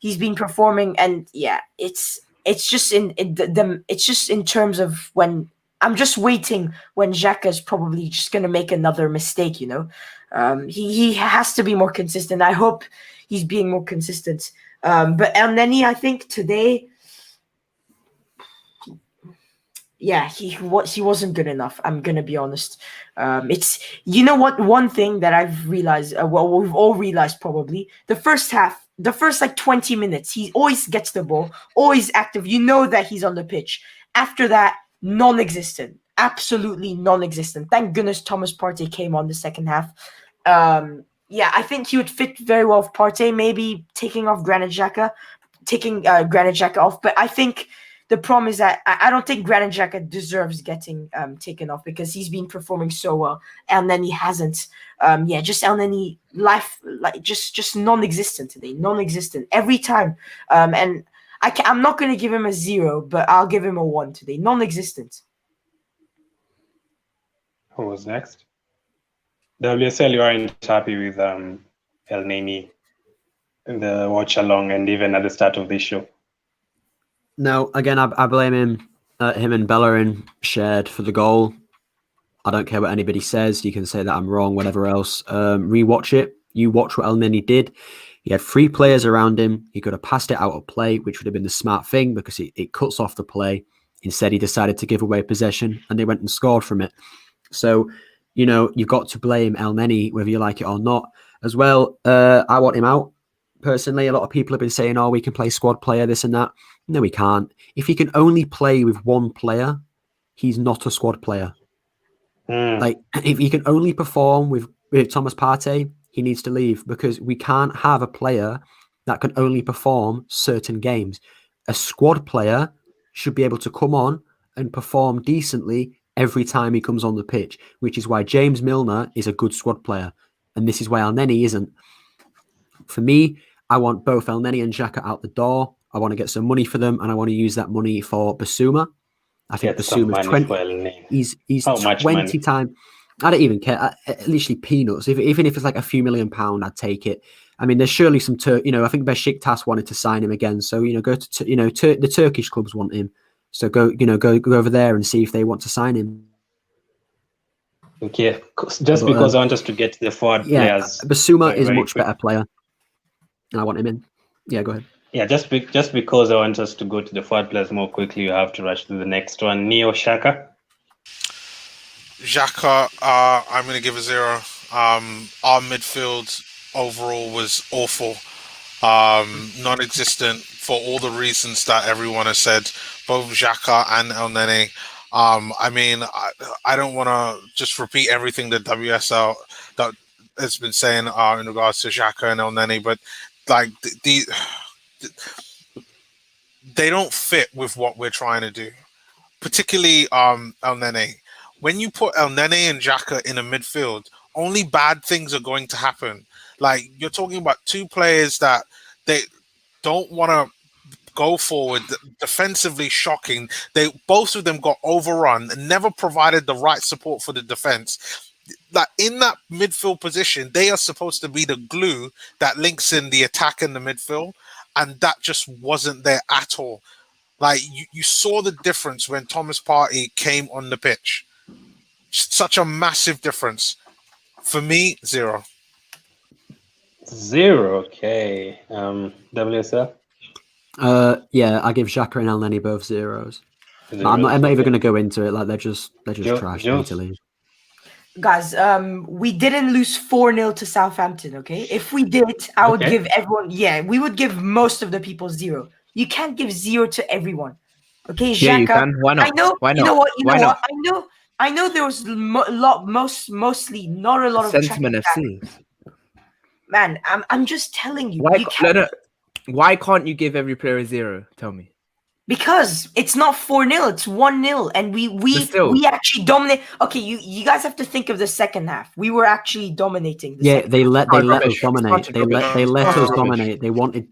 he's been performing, and yeah, it's just it's just in terms of when I'm just waiting when Xhaka's probably just gonna make another mistake. He has to be more consistent. I hope he's being more consistent. But El Neni, I think today, yeah, he wasn't good enough. I'm gonna be honest. It's what, one thing that I've realized. Well, we've all realized probably the first half. The first like 20 minutes, he always gets the ball, always active. You know that he's on the pitch. After that, non-existent, absolutely non-existent. Thank goodness Thomas Partey came on the second half. Yeah, I think he would fit very well with Partey, maybe taking Granit Xhaka off. But I think the problem is that I don't think Granit Xhaka deserves getting taken off because he's been performing so well, and then he hasn't. Yeah, just El Neni just non-existent today, non-existent every time. And I'm not going to give him a 0, but I'll give him a 1 today, non-existent. Who was next? WSL, you aren't happy with El Neni in the watch along and even at the start of this show? No, again, I blame him. Him and Bellerin shared for the goal. I don't care what anybody says. You can say that I'm wrong, whatever else. Rewatch it. You watch what El Neni did. He had 3 players around him. He could have passed it out of play, which would have been the smart thing because it cuts off the play. Instead, he decided to give away possession, and they went and scored from it. So, you've got to blame El Neni, whether you like it or not. As well, I want him out. Personally, a lot of people have been saying, we can play squad player, this and that. No, he can't. If he can only play with one player, he's not a squad player. Like, if he can only perform with Thomas Partey, he needs to leave because we can't have a player that can only perform certain games. A squad player should be able to come on and perform decently every time he comes on the pitch, which is why James Milner is a good squad player. And this is why El Neni isn't. For me, I want both El Neni and Xhaka out the door. I want to get some money for them, and I want to use that money for Basuma. I think Basuma's 20. He's 20 times. I don't even care. Literally peanuts. Even if it's like a few £1 million, I'd take it. I mean, there's surely some. I think Besiktas wanted to sign him again. So go to the Turkish clubs want him. So go over there and see if they want to sign him. Okay, because I want us to get the forward players. Basuma is a much better player, and I want him in. Yeah, go ahead. Yeah, just because I want us to go to the forward players more quickly, you have to rush to the next one. Neo Xhaka. Xhaka, I'm going to give a 0. Our midfield overall was awful, non-existent for all the reasons that everyone has said. Both Xhaka and El Neni. I mean, I don't want to just repeat everything that WSL that has been saying in regards to Xhaka and El Neni, but like they don't fit with what we're trying to do, particularly El Neni. When you put El Neni and Xhaka in a midfield, only bad things are going to happen. Like, you're talking about 2 players that they don't want to go forward, defensively shocking. Both of them got overrun and never provided the right support for the defense. Like, in that midfield position, they are supposed to be the glue that links in the attack and the midfield, and that just wasn't there at all. Like, you saw the difference when Thomas Partey came on the pitch. Such a massive difference. For me, 0. 0. Okay. WSL. Yeah, I give XHAKA and LENY both 0s. But Zeros, I'm not okay. even going to go into it. Like they're just trash. They need Jules? to leave. Guys, we didn't lose 4-0 to Southampton, okay? If we did, I would Okay. give everyone, yeah, we would give most of the people 0. You can't give 0 to everyone. Okay, Yeah, you XHAKA. can. Why not? I know. Why You not? know what? You Why know not? what? I know there was mostly not a lot of Sentiment tracking back. FC. Man, I'm just telling you. Why? You can't, No. Why can't you give every player a 0? Tell me. because it's not 4-0, it's 1-0, and still. we actually dominate. Okay, you guys have to think of the second half. We were actually dominating. They let us rubbish. dominate. It's They let rubbish. us dominate. They wanted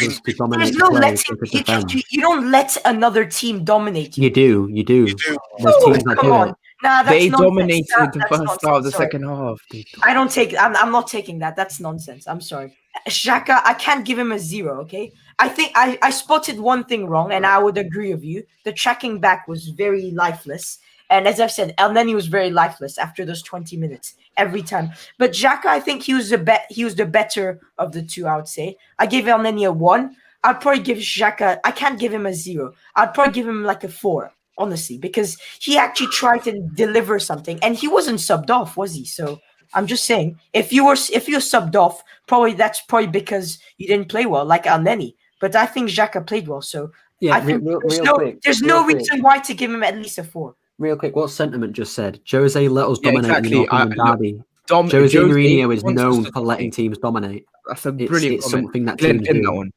us to dominate There's the no play. letting. They could defend. You don't let another team dominate you. You do. You do. There's Oh, teams that come do on. it. Nah, that's They nonsense. dominated the That's first nonsense. half of the Sorry. second half. I don't take. I'm not taking that. That's nonsense. I'm sorry. XHAKA, I can't give him a 0. Okay. I think I spotted one thing wrong, and I would agree with you. The tracking back was very lifeless, and as I've said, LENY was very lifeless after those 20 minutes every time. But XHAKA, I think he was the better of the two. I would say I gave LENY a 1. I'd probably give XHAKA. I can't give him a 0. I'd probably give him like a 4. Honestly, because he actually tried to deliver something, and he wasn't subbed off, was he? So I'm just saying, if you're subbed off, that's probably because you didn't play well, like NENY. But I think XHAKA played well, so Yeah, I think there's real no quick. reason why to give him at least a 4. Real quick, what Sentiment just said? Jose let us Yeah, dominate exactly. in the North London derby. Jose Mourinho is wants us known to for letting dominate. teams dominate. That's a brilliant It's comment. something that Glenn, teams pin do. that one.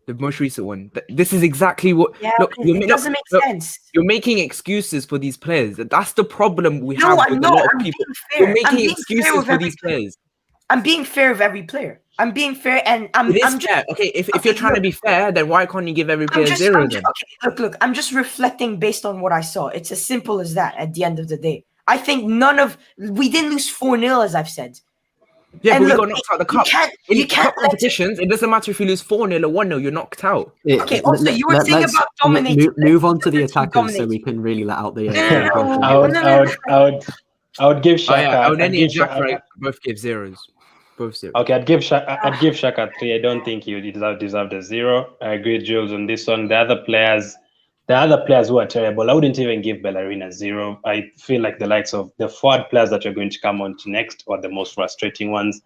The most recent one. This is exactly what. Yeah, Look, it doesn't make sense. You're making excuses for these players. That's the problem we No, have I'm with not. a lot of I'm people. being fair. You're I'm making being fair excuses with for every these player. players. I'm being fair of every player. I'm being fair, and I'm just fair. Okay, if you're trying to be fair, then why can't you give every player 0 then? Okay, look, I'm just reflecting based on what I saw. It's as simple as that at the end of the day. I think we didn't lose 4-0, as I've said. Yeah, And but look, we got knocked out of the cup. You can't cup competitions, it doesn't matter if you lose 4-0 or 1-0, you're knocked out. Okay, also, you were saying let's about dominating. move on to the Let's keep attackers so dominating. we can really let out the. I would give XHAKA. NENY and XHAKA both give 0s. Both 0. Okay, I'd give XHAKA 3. I don't think you deserved a 0. I agree with Jules on this one. The other players who are terrible, I wouldn't even give BELLERIN a 0. I feel like the likes of the forward players that you're going to come on to next are the most frustrating ones,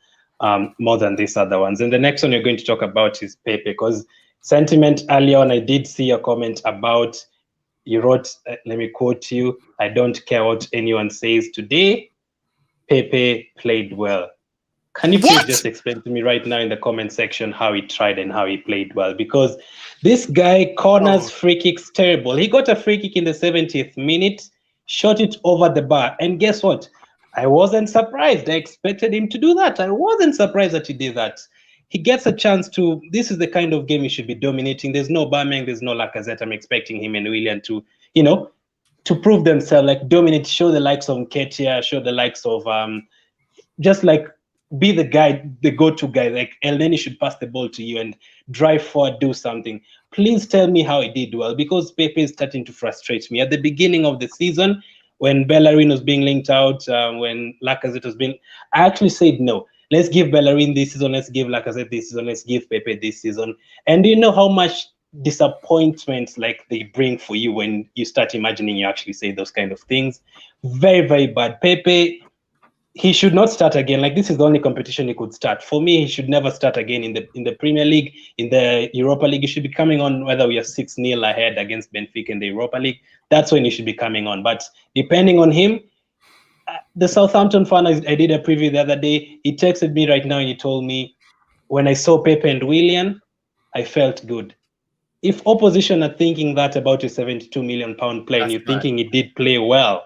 more than these other ones. And the next one you're going to talk about is PEPE, because Sentiment earlier on, I did see a comment about, you wrote, let me quote you, "I don't care what anyone says today, PEPE played well." Can you please just explain to me right now in the comment section how he tried and how he played well? Because this guy corners free kicks terrible. He got a free kick in the 70th minute, shot it over the bar. And guess what? I wasn't surprised. I expected him to do that. I wasn't surprised that he did that. He gets a chance to, this is the kind of game he should be dominating. There's no Aubameyang, there's no Lacazette. I'm expecting him and Willian to, to prove themselves, like dominate, show the likes of NKETIAH, show the likes of, just like, be the guy, the go-to guy. Like NENY should pass the ball to you and drive forward, do something. Please tell me how he did well, because PEPE is starting to frustrate me. At the beginning of the season, when BELLERIN was being linked out, when Lacazette was being, I actually said no. Let's give BELLERIN this season. Let's give Lacazette this season. Let's give PEPE this season. And do you know how much disappointment like they bring for you when you start imagining you actually say those kind of things? Very, very bad. PEPE, he should not start again. Like, this is the only competition he could start. For me, he should never start again in the Premier League, in the Europa League. He should be coming on whether we are 6-0 ahead against Benfica in the Europa League. That's when he should be coming on. But depending on him, the Southampton fan, I did a preview the other day. He texted me right now and he told me, when I saw PEPE and Willian, I felt good. If opposition are thinking that about a £72 million player, and you're thinking he did play well,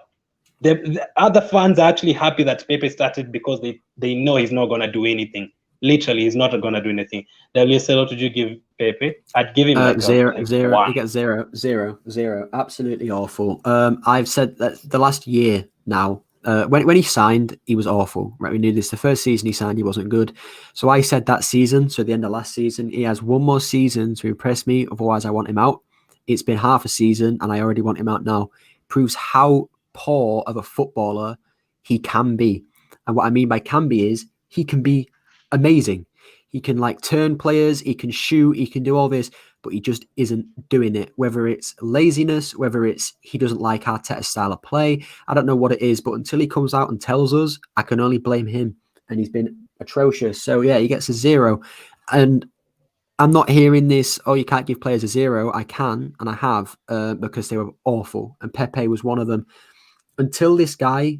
the other fans are actually happy that PEPE started, because they know he's not going to do anything. Literally, he's not going to do anything. WSL, what would you give PEPE? I'd give him like 0. One. He gets 0. Absolutely awful. I've said that the last year now, when he signed, he was awful. Right, we knew this. The first season he signed, he wasn't good. So I said that season, so at the end of last season, he has one more season to impress me. Otherwise, I want him out. It's been half a season, and I already want him out now. Proves how poor of a footballer he can be. And what I mean by can be is he can be amazing. He can like turn players, he can shoot, he can do all this, but he just isn't doing it. Whether it's laziness, whether it's he doesn't like Arteta's style of play, I don't know what it is, but until he comes out and tells us, I can only blame him. And he's been atrocious. So yeah, he gets a 0. And I'm not hearing this, oh, you can't give players a 0. I can, and I have, because they were awful. And Pepe was one of them. Until this guy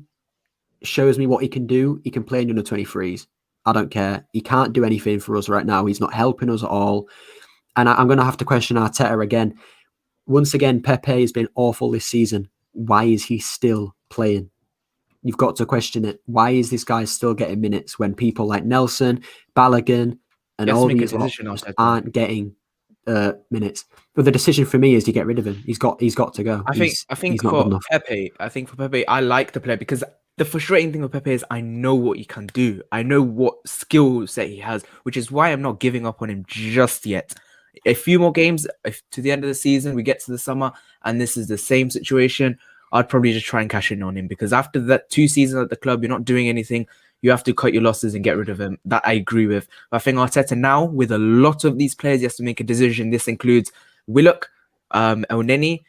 shows me what he can do, he can play in under 23s. I don't care. He can't do anything for us right now. He's not helping us at all. And I'm going to have to question Arteta again. Once again, Pepe has been awful this season. Why is he still playing? You've got to question it. Why is this guy still getting minutes when people like Nelson, Balogun, and all these aren't getting minutes? But the decision for me is to get rid of him. He's got to go. I think he's not good enough. For Pepe, I like the player because the frustrating thing with Pepe is I know what he can do. I know what skill set he has, which is why I'm not giving up on him just yet. A few more games, if to the end of the season, we get to the summer, and this is the same situation, I'd probably just try and cash in on him because after that 2 seasons at the club, you're not doing anything. You have to cut your losses and get rid of him. That I agree with. But I think Arteta now, with a lot of these players, he has to make a decision. This includes Willock, NENY,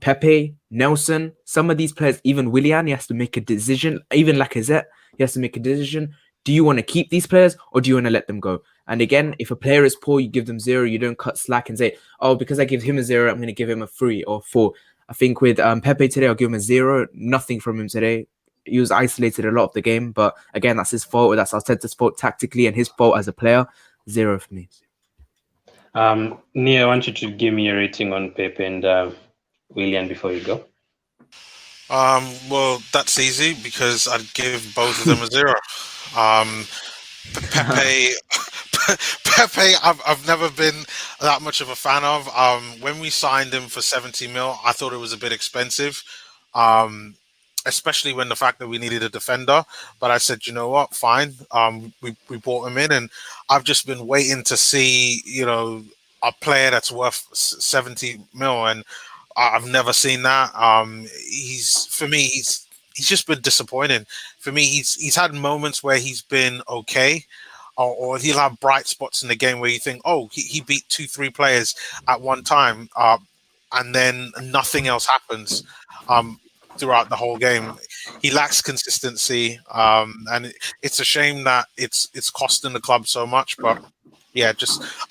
Pepe, Nelson. Some of these players, even Willian, he has to make a decision. Even Lacazette, he has to make a decision. Do you want to keep these players or do you want to let them go? And again, if a player is poor, you give them 0. You don't cut slack and say, oh, because I give him a 0, I'm going to give him a 3 or 4. I think with Pepe today, I'll give him a 0. Nothing from him today. He was isolated a lot of the game. But again, that's his fault. That's Arteta's fault tactically and his fault as a player. 0 for me. Nia, I want you to give me a rating on Pepe and Willian before you go. Well, that's easy because I'd give both of them a 0. Pepe, I've never been that much of a fan of. When we signed him for 70 mil, I thought it was a bit expensive, especially when the fact that we needed a defender. But I said, you know what, fine. We brought him in, and I've just been waiting to see, a player that's worth 70 mil, and I've never seen that. He's just been disappointing. For me, he's had moments where he's been okay. Or he'll have bright spots in the game where you think, oh, he beat 2-3 players at one time, and then nothing else happens throughout the whole game. He lacks consistency, and it's a shame that it's costing the club so much. But yeah,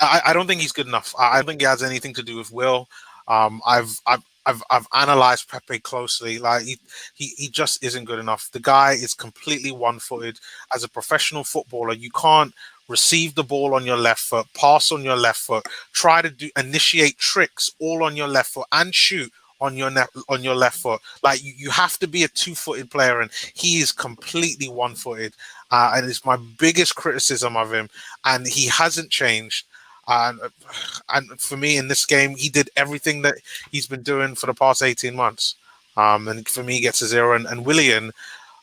I don't think he's good enough. I don't think he has anything to do with Will. I've analyzed Pepe closely. Like he just isn't good enough. The guy is completely one-footed. As a professional footballer, you can't receive the ball on your left foot, pass on your left foot, try to initiate tricks all on your left foot, and shoot on your left foot. Like you have to be a 2-footed player, and he is completely one-footed. And it's my biggest criticism of him, and he hasn't changed. And for me in this game, he did everything that he's been doing for the past 18 months. And for me, he gets a 0. And Willian,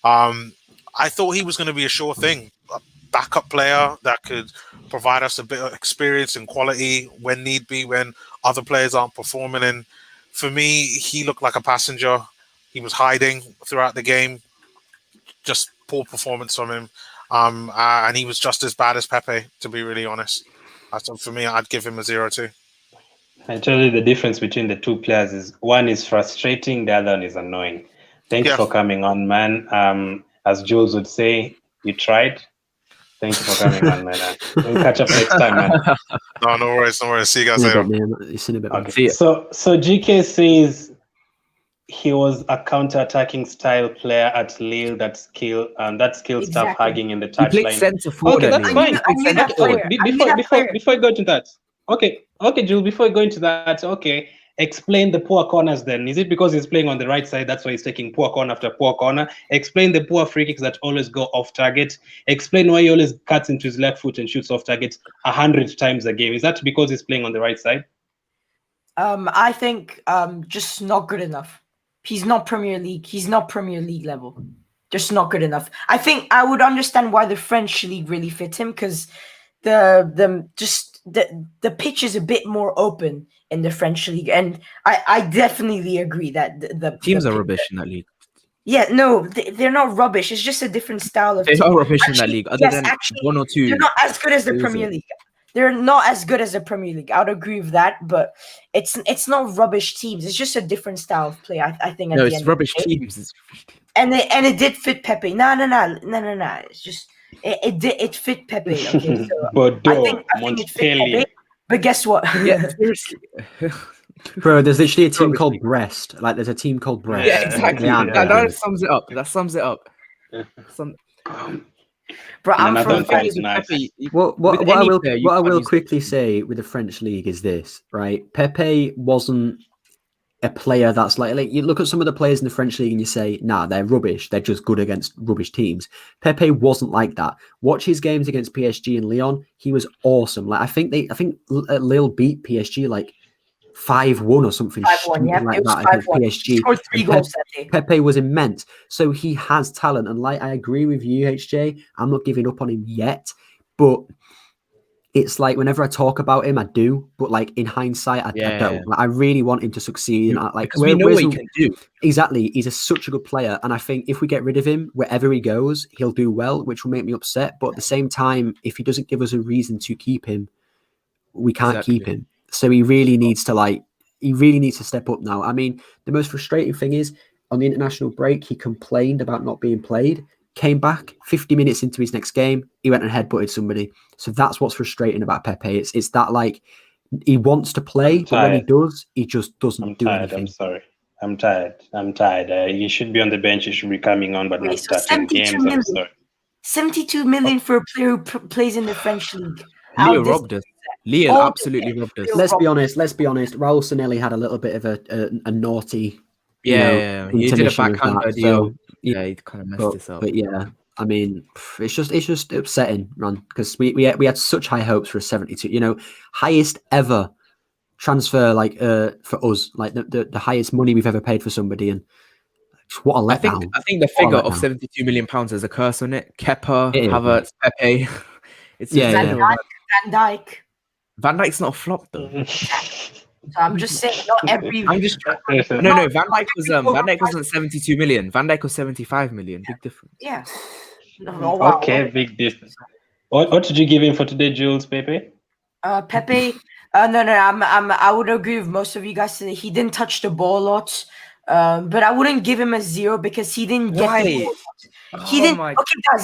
I thought he was going to be a sure thing, a backup player that could provide us a bit of experience and quality when need be, when other players aren't performing. And for me, he looked like a passenger. He was hiding throughout the game. Just poor performance from him. And he was just as bad as Pepe, to be really honest. So for me, I'd give him a 0 too. I tell you, the difference between the two players is one is frustrating, the other one is annoying. Thanks for coming on, man. As Jules would say, you tried. Thank you for coming on, man. We'll catch up next time, man. No worries. See you guys later. Okay. So GK says he was a counter-attacking style player at Lille that skill stuff hugging in the touchline. Okay, that's fine. Before I go to that, okay, Jules. Before I go into that, okay, explain the poor corners. Then is it because he's playing on the right side? That's why he's taking poor corner after poor corner. Explain the poor free kicks that always go off target. Explain why he always cuts into his left foot and shoots off target 100 times a game. Is that because he's playing on the right side? I think just not good enough. He's not Premier League. He's not Premier League level. Just not good enough. I think I would understand why the French league really fits him, because the pitch is a bit more open in the French league, and I definitely agree that the teams are rubbish in that league. Yeah, no, they're not rubbish. It's just a different style of They team. are rubbish in that Actually, league. Other yes, than actually, one or two. they're not as good as the losers. Premier League. They're not as good as the Premier League. I would agree with that, but it's not rubbish teams. It's just a different style of play. I think at No, the it's end rubbish of the day. teams. And it did fit Pepe. No. It's just it fit Pepe. Okay, so Bordeaux, I think it fit Pepe. Montpellier. But guess what? Yeah, seriously. Bro, there's literally a team Rubbish called team. Brest. Like, there's a team called Brest. Yeah, exactly. They aren't That good. sums it up. That sums it up. Bro, I'm Another from thing France. is nice. What I will quickly say with the French league is this, right? Pepe wasn't a player that's like you look at some of the players in the French league and you say, nah, they're rubbish. They're just good against rubbish teams. Pepe wasn't like that. Watch his games against PSG and Lyon. He was awesome. Like I think Lille beat PSG like 5-1 or something 5-1, yeah, like it was that against 5-1. PSG. Scored 3 And goals that day. Pepe was immense. So he has talent. And like I agree with you, HJ. I'm not giving up on him yet. But it's like whenever I talk about him, I do. But like in hindsight, I don't. Like, I really want him to succeed. And because we know what he can do. Exactly. He's such a good player. And I think if we get rid of him, wherever he goes, he'll do well, which will make me upset. But at the same time, if he doesn't give us a reason to keep him, we can't keep him. So he really needs to step up now. I mean, the most frustrating thing is on the international break, he complained about not being played, came back 50 minutes into his next game, he went and headbutted somebody. So that's what's frustrating about Pepe. It's that like he wants to play, but when he does, he just doesn't do anything. I'm sorry. I'm tired. You should be on the bench. You should be coming on, but not starting games. I'm sorry. 72 million for a player who plays in the French league. Leo robbed us. Leo absolutely robbed us. Let's be honest. Raul Sanelli had a little bit of a naughty, he did a backhander deal. So, he kind of messed this up. But yeah, I mean, it's just upsetting, man, because we had such high hopes for a 72. Highest ever transfer for us, like the highest money we've ever paid for somebody, and what a letdown. I think the figure of 72 million pounds has a curse on it. Kepa, Havertz, Pepe. It's Van Dijk. Van Dijk's not a flop though. So I'm just saying, not every. I'm just no. Van Dijk wasn't 72 million. Van Dijk was 75 million. Big difference. Yeah. Okay, big difference. What did you give him for today, Jules? Pepe? Pepe. No. I would agree with most of you guys today. He didn't touch the ball a lot. But I wouldn't give him a 0 because he didn't get the ball. He didn't. Okay,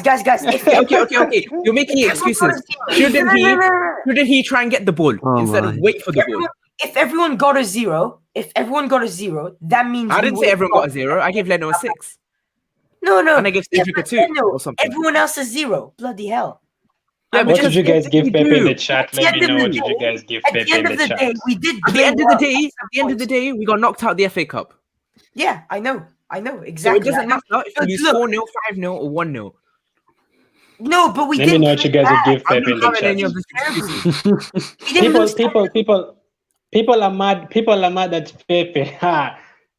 guys. Okay. You're making excuses. Shouldn't he try and get the ball instead of wait for the ball? If everyone got a 0, that means I didn't say everyone got a 0. I gave Leno a 6. No. And I gave Cedric a 2 or something. Everyone else a 0. Bloody hell. Yeah, what did you guys give Pepe in the chat? Let me know what did you guys give Pepe in the chat. At the end of the day, we got knocked out the FA Cup. Yeah, I know, exactly. So it doesn't matter if you lose 4-0, 5-0, or 1-0. No, but we Let me know what you guys would give Pepe in the chat. People are mad. People are mad at Pepe.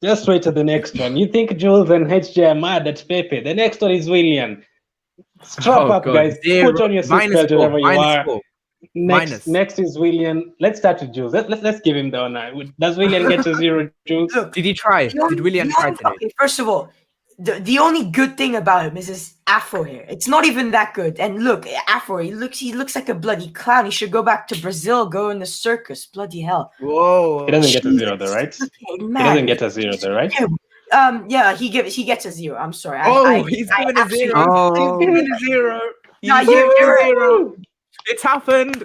Just wait to the next one. You think Jules and HJ are mad at Pepe? The next one is Willian. Strap up, guys. Put on your seatbelt wherever you are. Next is Willian. Let's start with Jules. Let's give him the honor. Does Willian get a 0, Jules? Did he try? Did Willian try today? Okay, first of all, the only good thing about him is his afro hair. It's not even that good. And look, afro, he looks like a bloody clown. He should go back to Brazil, go in the circus. Bloody hell. Whoa. He doesn't get a 0 though, right? He doesn't get a 0 though, right? Yeah, he gets a 0. I'm sorry. He's given a 0. He's given a 0. You're 0. It's happened.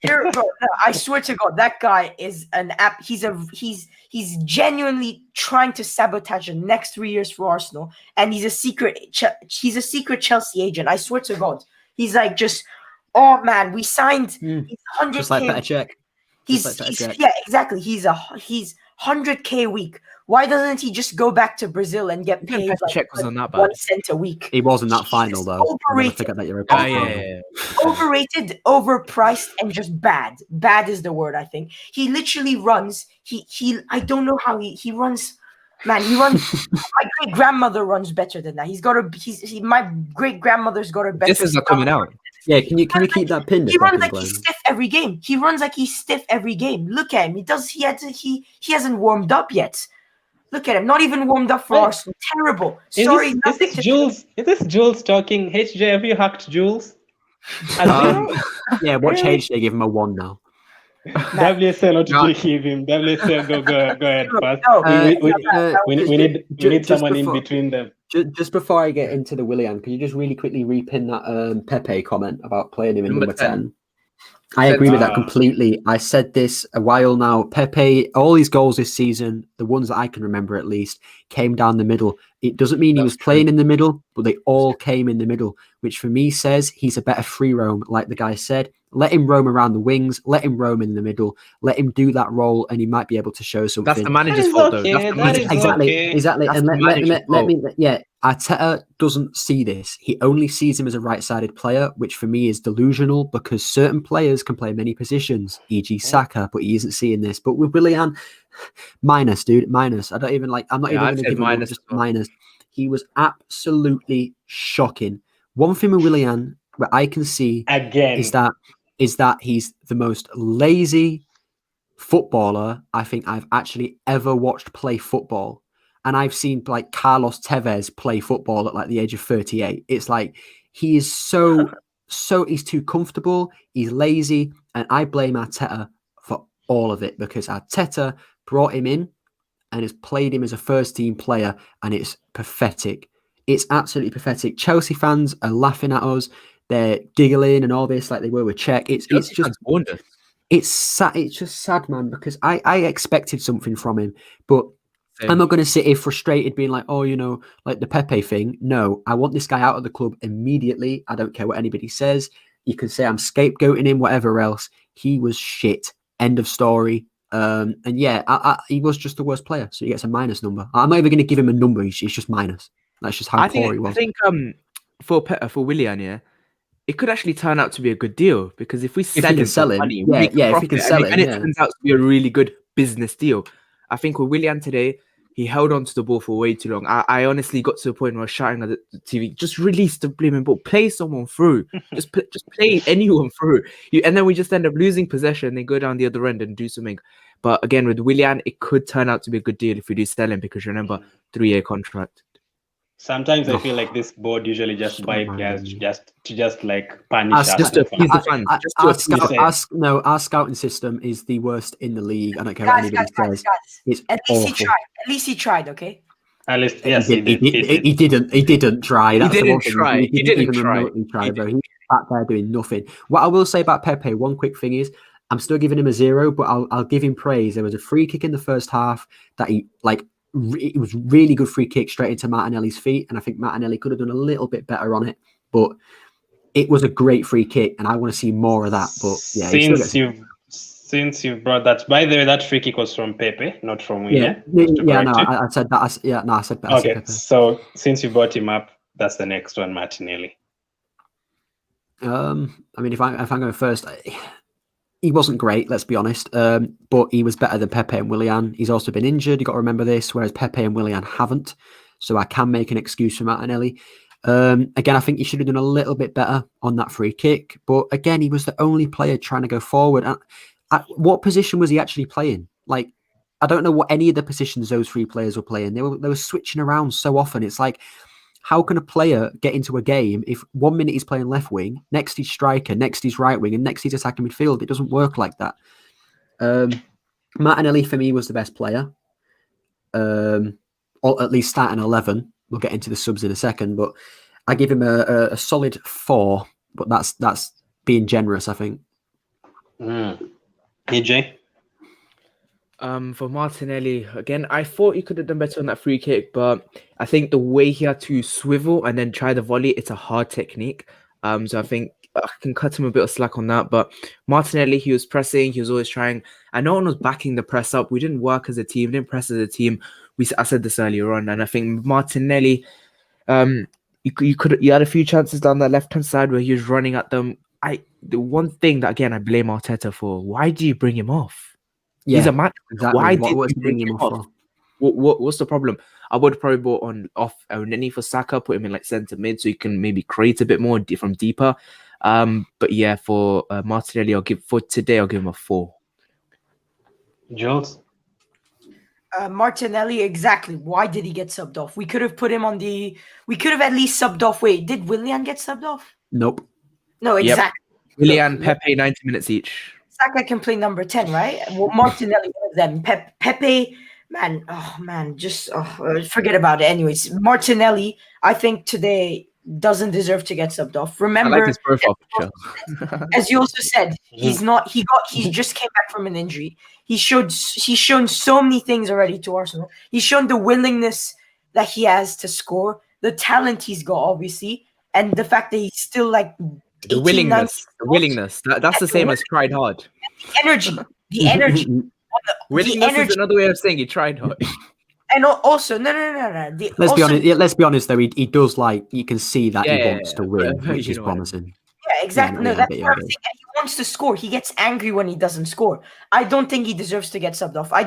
Bro, no, I swear to God, that guy is an app. He's genuinely trying to sabotage the next 3 years for Arsenal, and he's a secret Chelsea agent. I swear to God, he's like oh man, we signed. He's 100K. Just like better check. Yeah, exactly. He's 100K a week. Why doesn't he just go back to Brazil and get paid check was on that bad. 1 cent a week? He was in that final though. Overrated. Overrated, overpriced, and just bad. Bad is the word, I think. He literally runs. He I don't know how he runs. Man, he runs. My great grandmother runs better than that. My great grandmother's got a better. This is coming out. Yeah, can you keep that pinned? He runs like he's stiff every game. Look at him. He hasn't warmed up yet. Look at him, not even warmed up for Wait. Arsenal. Terrible. Is Sorry, this nothing to Jules? Is this Jules talking? HJ, have you hacked Jules? A zero? Yeah, watch Really? HJ give him a 1 now. WSL, what did No. you give him? WSL, go ahead first. No, We need just someone before- in between them. Just before I get into the Willian, can you just really quickly repin that Pepe comment about playing him in Number number 10. 10? I agree with that Ah. completely. I said this a while now. Pepe, all his goals this season, the ones that I can remember at least, came down the middle. It doesn't mean he That's was playing in the middle, but they all came in the middle, which for me says he's a better free roam, like the guy said. Let him roam around the wings, let him roam in the middle, let him do that role, and he might be able to show something. That's the manager's That is fault, okay, though. That's the that manager's is fault. okay. Exactly. That's And the manager's let me, yeah, Arteta doesn't see this. He only sees him as a right-sided player, which for me is delusional because certain players can play many positions, e.g. Saka, but he isn't seeing this. But with Willian, minus, dude, minus. I don't even like, I'm not Yeah, even I'd going to say give him minus just as well. minus. He was absolutely shocking. One thing with Willian that I can see Again. is that he's the most lazy footballer I think I've actually ever watched play football. And I've seen like Carlos Tevez play football at like the age of 38. It's like he is so he's too comfortable, he's lazy, and I blame Arteta for all of it because Arteta brought him in and has played him as a first team player, and it's pathetic. It's absolutely pathetic. Chelsea fans are laughing at us. They're giggling and all this like they were with Czech. It's just wonder. it's sad. It's just sad, man, because I expected something from him, but I'm not going to sit here frustrated being like, oh, you know, like the Pepe thing. No, I want this guy out of the club immediately. I don't care what anybody says. You can say I'm scapegoating him, whatever else. He was shit. End of story. And yeah, he was just the worst player. So he gets a minus number. I'm not even going to give him a number. He's just minus. That's just how poor he was. I think for Willian, yeah, it could actually turn out to be a good deal because if we sell him for money, we make a if we can profit, sell and him, it turns out to be a really good business deal. I think with Willian today, he held on to the ball for way too long. I honestly got to the point where I was shouting at the TV, just release the blaming ball, play someone through, just play anyone through. And then we just end up losing possession. They go down the other end and do something. But again, with Willian, it could turn out to be a good deal if we do sell him because remember, 3-year contract. Sometimes I feel like this board usually just buy players just like punish us. Just to appease the fans. Our scouting system is the worst in the league. I don't care what guys, anybody says. It's at least awful. At least he tried, okay? At least, yes, he didn't try. That's He the one didn't thing. try. He didn't even remotely try, bro. He was back there doing nothing. What I will say about Pepe, one quick thing is, I'm still giving him a 0, but I'll give him praise. There was a free kick in the first half that he it was really good free kick straight into Martinelli's feet, and I think Martinelli could have done a little bit better on it, but it was a great free kick, and I want to see more of that. But yeah, since you've brought that, by the way, that free kick was from Pepe, not from Willian. I said that. I said that. Okay, so since you brought him up, that's the next one, Martinelli. I mean, if I'm going first, he wasn't great, let's be honest, but he was better than Pepe and Willian. He's also been injured, you've got to remember this, whereas Pepe and Willian haven't. So I can make an excuse for Martinelli. Again, I think he should have done a little bit better on that free kick. But again, he was the only player trying to go forward. What position was he actually playing? Like, I don't know what any of the positions those three players were playing. They were switching around so often. It's like, how can a player get into a game if 1 minute he's playing left wing, next he's striker, next he's right wing, and next he's attacking midfield? It doesn't work like that. Martinelli for me was the best player, or at least starting 11. We'll get into the subs in a second, but I give him a solid 4. But that's being generous, I think. AJ? For Martinelli, again, I thought he could have done better on that free kick, but I think the way he had to swivel and then try the volley, it's a hard technique. So I think I can cut him a bit of slack on that. But Martinelli, he was pressing, he was always trying, and no one was backing the press up. We didn't work as a team, didn't press as a team. I said this earlier on, and I think Martinelli, you had a few chances down that left hand side where he was running at them. The one thing that again I blame Arteta for, why do you bring him off? Yeah, he's a match. Exactly. Why What's did you bring him off? What's the problem? I would probably brought off NENY for Saka, put him in like centre mid so he can maybe create a bit more from deeper. But yeah, for Martinelli, I'll give him a 4. Jules? Martinelli, exactly. Why did he get subbed off? We could have put him on the. We could have at least subbed off. Wait, did Willian get subbed off? Nope. No, Yep. exactly. Willian, Look, Pepe, 90 minutes each. XHAKA can play number 10, right? Well, Martinelli, one of them. Pepe, man, just forget about it. Anyways, Martinelli, I think today doesn't deserve to get subbed off. I Remember, like his profile picture. as you also said, he's not. He just came back from an injury. He's shown so many things already to Arsenal. He's shown the willingness that he has to score, the talent he's got, obviously, and the fact that he's still like The willingness. That's the same as tried hard. energy. The energy. Willingness is another way of saying he tried hard. And also, no. Let's be honest. Yeah, let's be honest though. He does you can see that he wants to win, but which is promising. Yeah, exactly. Yeah, No, that's yeah, what I'm saying. He wants to score. He gets angry when he doesn't score. I don't think he deserves to get subbed off. I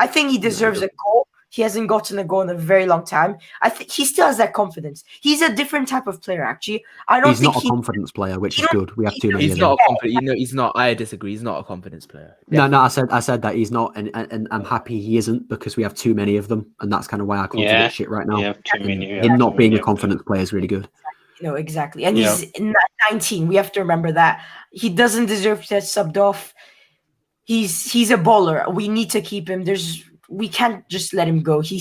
think he deserves a goal. He hasn't gotten a goal in a very long time. I think he still has that confidence. He's a different type of player, actually. I don't He's think not a confidence player, which is good. We have too many. He's of not them. a confident. He's not. I disagree. He's not a confidence player. No, I said that he's not, and I'm happy he isn't because we have too many of them, and that's kind of why our confidence shit right now. We have too many. Him not being a confidence player is really good. No, exactly. And he's 19. We have to remember that. He doesn't deserve to get subbed off. He's a bowler. We need to keep him. We can't just let him go. We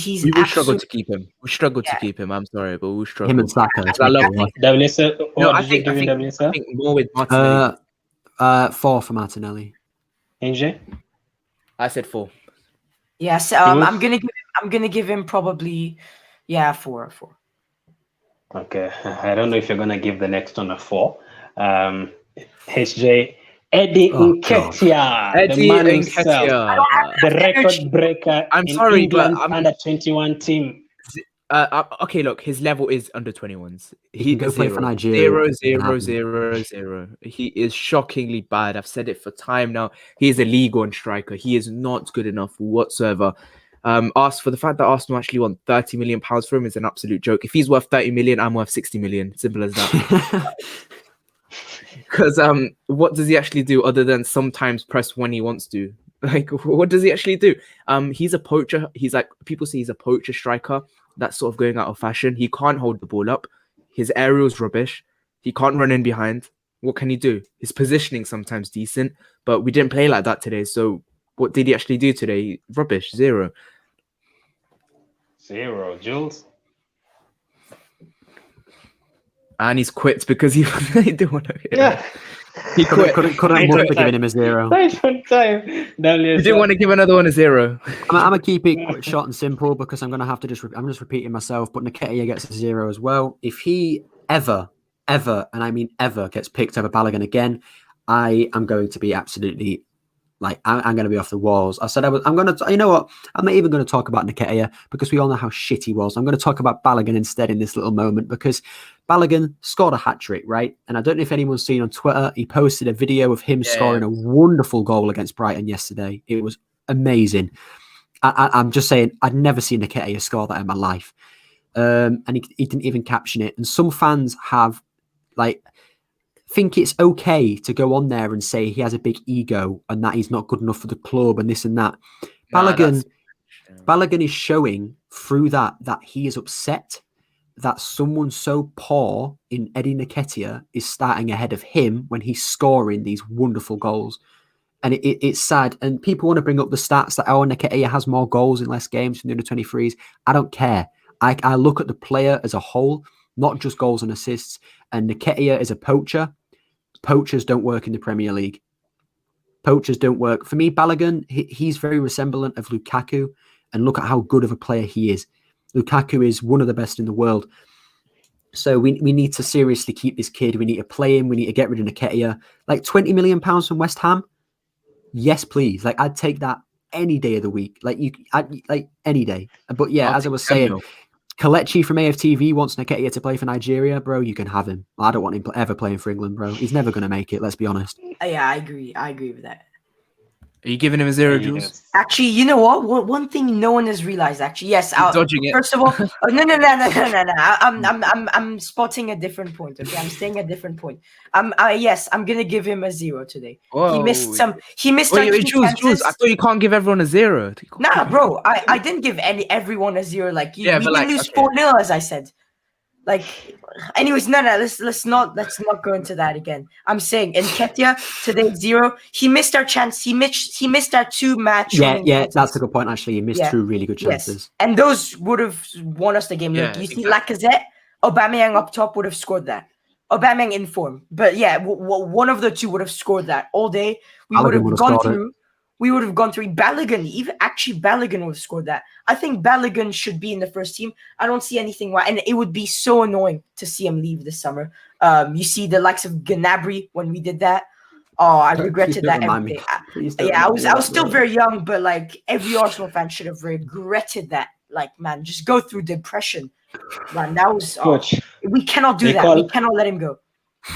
struggle to keep him. We struggle to keep him. I'm sorry, but we struggle. Him and Saka. I love him. I think more with Martinelli. 4 for Martinelli. NJ? I said 4. Yes, I'm gonna give him probably 4. Okay, I don't know if you're gonna give the next one a 4. HJ. Eddie NKETIAH, the man himself, the record breaker. I'm sorry, England but under 21 team. Okay, look, his level is under 21s. He can go play for Nigeria. 0. He is shockingly bad. I've said it for time now. He is a League One striker. He is not good enough whatsoever. For the fact that Arsenal actually want £30 million for him is an absolute joke. If he's worth 30 million, I'm worth 60 million. Simple as that. Because what does he actually do other than sometimes press when he wants to? Like, what does he actually do? He's a poacher. He's like, people say he's a poacher striker. That's sort of going out of fashion. He can't hold the ball up. His aerial's rubbish. He can't run in behind. What can he do? His positioning sometimes decent, but we didn't play like that today. So what did he actually do today? Rubbish. 0. Jules? And he's quit because he didn't want to. Yeah. He quit. Couldn't want to give him a 0. He didn't want to give another one a 0. I'm gonna keep it short and simple because I'm gonna have to I'm just repeating myself. But NKETIAH gets a 0 as well. If he ever, and I mean ever, gets picked over Balogun again, I am going to be absolutely I'm going to be off the walls. I said I'm going to. You know what? I'm not even going to talk about NKETIAH because we all know how shit he was. I'm going to talk about Balogun instead in this little moment because Balogun scored a hat-trick, right? And I don't know if anyone's seen on Twitter, he posted a video of him scoring a wonderful goal against Brighton yesterday. It was amazing. I'm just saying, I'd never seen NKETIAH score that in my life. And he didn't even caption it. And some fans have, think it's okay to go on there and say he has a big ego and that he's not good enough for the club and this and that. Balogun is showing through that he is upset that someone so poor in Eddie NKETIAH is starting ahead of him when he's scoring these wonderful goals. And it's sad. And people want to bring up the stats that NKETIAH has more goals in less games than the under-23s. I don't care. I look at the player as a whole, not just goals and assists. And NKETIAH is a poacher. Poachers don't work in the Premier League. Poachers don't work. For me, Balogun, he's very resemblant of Lukaku. And look at how good of a player he is. Lukaku is one of the best in the world. So we need to seriously keep this kid. We need to play him. We need to get rid of NKETIAH. £20 million from West Ham? Yes, please. I'd take that any day of the week. Any day. But yeah, as I was saying, Kelechi from AFTV wants NKETIAH to play for Nigeria, bro. You can have him. I don't want him ever playing for England, bro. He's never going to make it. Let's be honest. Yeah, I agree. I agree with that. Are you giving him a 0, Yes. Jules? Actually, you know what? One thing no one has realized. Actually, yes. Dodging it. First of all, no. I'm spotting a different point. Okay, I'm saying a different point. Yes, I'm gonna give him a 0 today. He missed some. He missed. Wait, our key Jules. chances. I thought you can't give everyone a 0. Nah, bro. I didn't give everyone a 0. Like you, Yeah, we but did like, lose okay. 4-0, as I said. Like, anyways, no. Let's not go into that again. I'm saying NKETIAH today 0. He missed our chance. He missed our 2 match. Yeah, that's a good point. Actually, he missed Yeah. 2 really good chances. Yes, and those would have won us the game. Yeah, Look, you see, exactly. Lacazette, Aubameyang up top would have scored that. Aubameyang in form, but yeah, one of the two would have scored that all day. We would have gone through. We would have gone through. Balogun, even actually Balogun would have scored that. I think Balogun should be in the first team. I don't see anything why, and it would be so annoying to see him leave this summer. You see the likes of Gnabry when we did that. Oh, I regretted that every day. I was still very young, but like every Arsenal fan should have regretted that. Like, man, just go through depression. Man, that was. We cannot do that. We cannot let him go.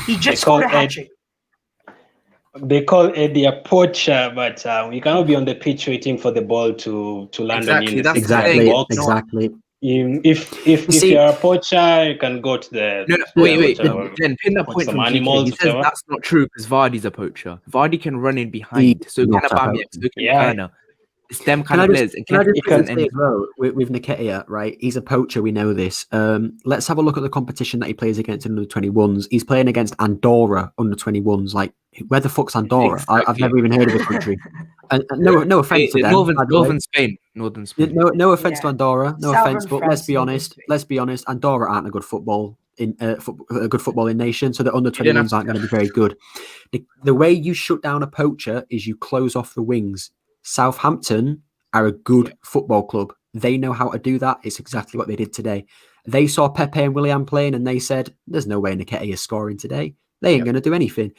He just scored a hat trick. They call Eddie a poacher, but you cannot be on the pitch waiting for the ball to land on you in the box. Exactly. If you're a poacher, you can go to the. Wait. Then pin that point from GK. He says that's not true because Vardy's a poacher. Vardy can run in behind, so can Aubameyang, so can Werner. It's them kind of players. Can I just say as well, with NKETIAH, right? He's a poacher. We know this. Let's have a look at the competition that he plays against in under 21s. He's playing against Andorra under 21s. Like, where the fuck's Andorra? Exactly. I've never even heard of the country. And no offense to them. Northern Spain. No offense to Andorra. No offense, but let's be honest. Andorra aren't a good football in nation, so the under 21s aren't going to be very good. The way you shut down a poacher is you close off the wings. Southampton are a good football club. They know how to do that. It's exactly what they did today. They saw Pepe and Willian playing and they said, there's no way NKETIAH is scoring today. They ain't going to do anything.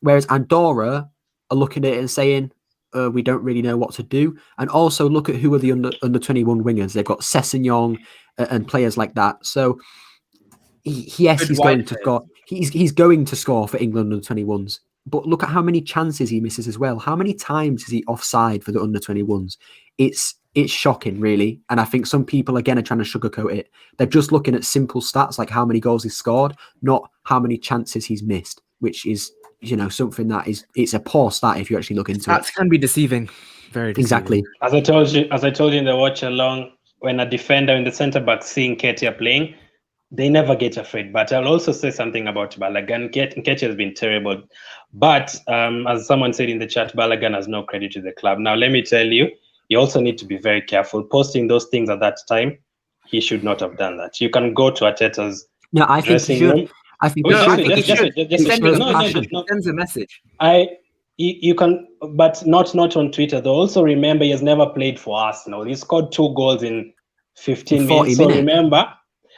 Whereas Andorra are looking at it and saying, we don't really know what to do. And also look at who are the under 21 wingers. They've got Sessegnon and players like that. So he's going to score. He's going to score for England under 21s. But look at how many chances he misses as well. How many times is he offside for the under 21s? It's shocking, really. And I think some people, again, are trying to sugarcoat it. They're just looking at simple stats like how many goals he's scored, not how many chances he's missed, which is, something that it's a poor stat if you actually look into it. Stats can be deceiving. Very deceiving. Exactly. As I told you in the watch along, when a defender in the centre back seeing NKETIAH playing, they never get afraid. But I'll also say something about Balogun. NKETIAH has been terrible. But as someone said in the chat, Balogun has no credit to the club. Now, let me tell you, you also need to be very careful. Posting those things at that time, he should not have done that. You can go to Arteta's dressing room. I think he sends a message. You can, but not on Twitter. Though also remember, he has never played for Arsenal. He scored 2 goals in 15 minutes. So remember,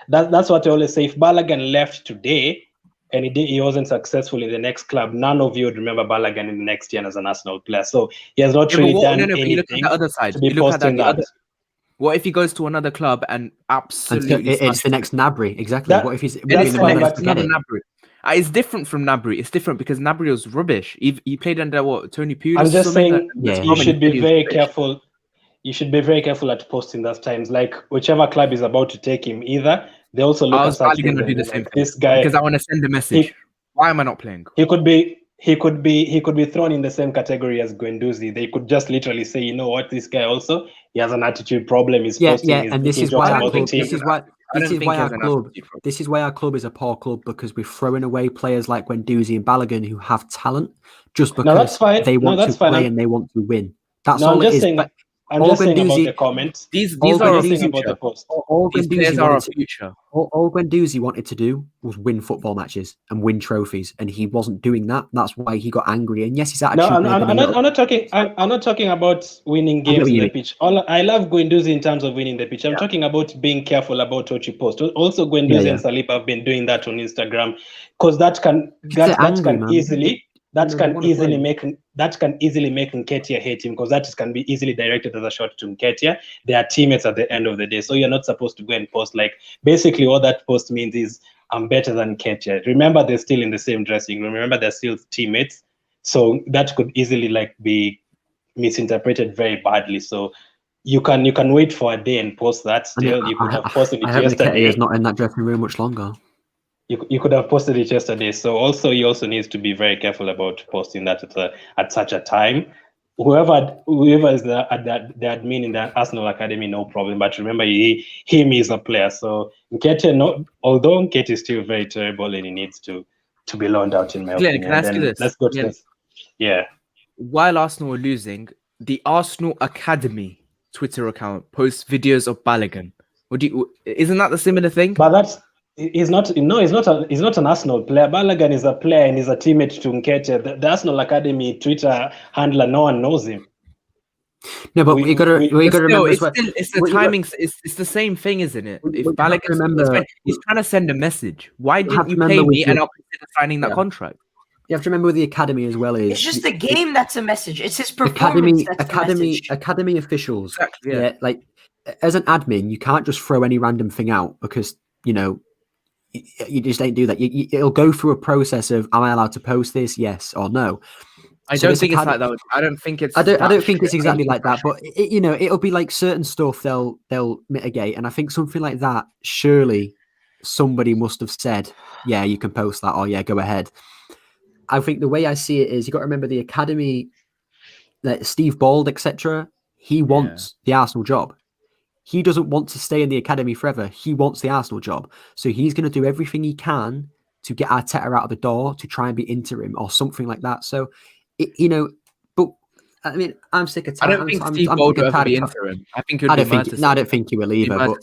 that's what I always say. If Balogun left today and he wasn't successful in the next club, none of you would remember Balogun in the next year as an Arsenal player. So he has not really done anything. You look at the other side. To be posting that. What if he goes to another club and absolutely... It's the next Gnabry, exactly. What if he's... Gnabry. It's different from Gnabry. It's different because Gnabry was rubbish. He played under Tony Pulis. I'm just saying you should be very careful. You should be very careful at posting those times. Like whichever club is about to take him, either they also look at probably going to do the same thing. This guy, because I want to send a message. Why am I not playing? He could be thrown in the same category as Guendouzi. They could just literally say, you know what, this guy also he has an attitude problem. He's posting. And this is why our club is a poor club, because we're throwing away players like Guendouzi and Balogun who have talent just because they want to play and they want to win. That's all it is. I'm just saying about the comments. These are our future. About the post. These players are our future. All Guendouzi wanted to do was win football matches and win trophies, and he wasn't doing that. That's why he got angry. And yes, his attitude. No, I'm not talking about winning games in the pitch. I love Guendouzi in terms of winning the pitch. I'm talking about being careful about what you post. Also, Guendouzi and Saliba have been doing that on Instagram, because that can easily make NKETIAH hate him, because that can be easily directed as a shot to NKETIAH. They are teammates at the end of the day, so you're not supposed to go and post like, basically all that post means is I'm better than NKETIAH. Remember, they're still in the same dressing room. Remember, they're still teammates, so that could easily like be misinterpreted very badly. So you can wait for a day and post that. Still, you could have posted it I hope yesterday. Nketiah is not in that dressing room much longer. You could have posted it yesterday. So also he also needs to be very careful about posting that at such a time. Whoever is the admin in the Arsenal Academy, no problem. But remember, him is a player. So Nketiah, although Nketiah is still very terrible and he needs to be loaned out, in my opinion. Can I ask you this? Let's go to this. Yeah. While Arsenal were losing, the Arsenal Academy Twitter account posts videos of Balogun. Isn't that the similar thing? But he's not an Arsenal player. Balogun is a player and he's a teammate to Nketiah. The Arsenal Academy Twitter handler, no one knows him. No, but we got to remember as well. It's the timing. It's the same thing, isn't it? If Balogun, he's trying to send a message. Why didn't you pay me and I'll consider signing that contract? You have to remember with the academy as well is it's just the game that's a message. It's his performance. Academy officials. Exactly, yeah, like as an admin, you can't just throw any random thing out because you just don't do that. It'll go through a process of am I allowed to post this? Yes or no. I don't think it's like that. I don't think it's. I don't think it's exactly like that. But it'll be like certain stuff they'll mitigate, and I think something like that. Surely somebody must have said, "Yeah, you can post that," or "Yeah, go ahead." I think the way I see it is you got to remember the academy, like Steve Bald, etc. He wants the Arsenal job. He doesn't want to stay in the academy forever. He wants the Arsenal job. So he's going to do everything he can to get Arteta out of the door to try and be interim or something like that. So, but I mean, I'm sick of. I don't think Steve Bald will ever be interim. I think I don't think he will either. But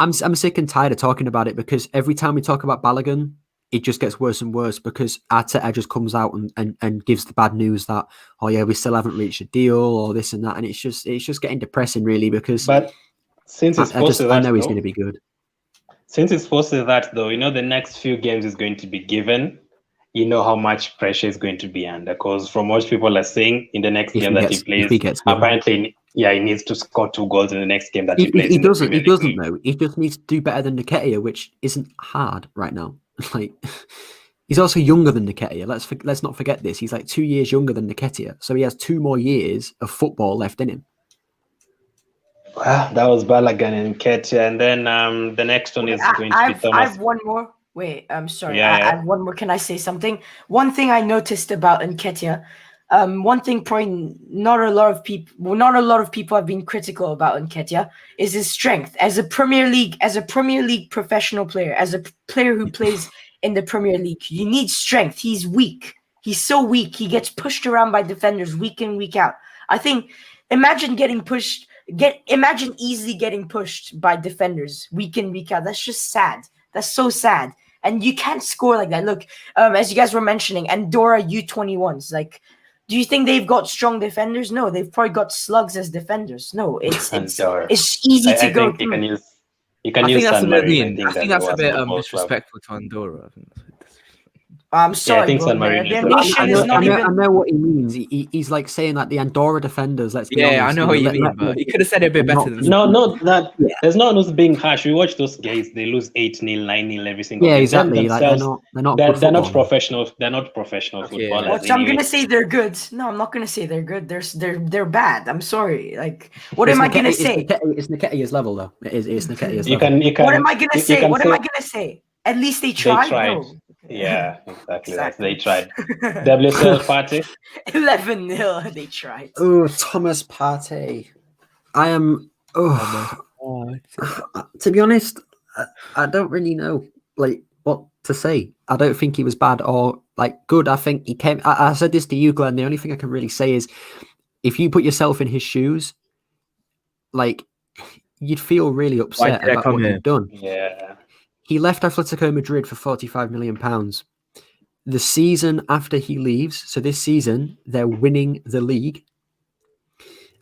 I'm sick and tired of talking about it because every time we talk about Balogun, it just gets worse and worse because Arteta just comes out and gives the bad news that, oh yeah, we still haven't reached a deal or this and that. And it's just getting depressing really because but since it's I know he's going to be good. Since it's posted that though, the next few games is going to be given, how much pressure is going to be under because from what people are saying in the next game that he plays, apparently, he needs to score 2 goals in the next game that he plays. He doesn't though. He just needs to do better than Nketiah, which isn't hard right now. Like he's also younger than Nketiah. Let's not forget this. He's like 2 years younger than Nketiah, so he has 2 more years of football left in him. Well, that was Balogun and Nketiah, and then the next one is going to be Thomas. I have one more. Wait, I'm sorry. I have one more. Can I say something? One thing I noticed about Nketiah. One thing probably not a lot of people have been critical about Nketiah is his strength as a Premier League professional player, as a player who plays in the Premier League. You need strength. He's weak. He's so weak. He gets pushed around by defenders week in, week out. I think imagine easily getting pushed by defenders week in, week out. That's just sad. That's so sad. And you can't score like that. Look, as you guys were mentioning, Andorra U21s, like, do you think they've got strong defenders? No, they've probably got slugs as defenders. No, it's easy to go through. You can use San Marino. I think that's a bit disrespectful to Andorra. I'm sorry, I think San Marino. I know what he means. He's like saying like the Andorra defenders. Let's be honest, I know what you mean, but he could have said it a bit better than that. There's no one who's being harsh. We watch those guys; they lose 8-0, 9-0 every single game. Yeah, exactly. Like, they're not professional. They're not professional footballers. So I'm gonna say they're good. No, I'm not gonna say they're good. They're bad. I'm sorry. Like, what am I gonna say? It's Nketiah's level, though. It's Nketiah's level. What am I gonna say? What am I gonna say? At least they tried. No. Yeah, exactly. They tried. WSL Partey 11-0. They tried. Oh, Thomas Partey. I am. To be honest, I don't really know like what to say. I don't think he was bad or like good. I think he came. I said this to you, Glenn. The only thing I can really say is, if you put yourself in his shoes, like you'd feel really upset about what you've done. Yeah. He left Atletico Madrid for £45 million. The season after he leaves, so this season, they're winning the league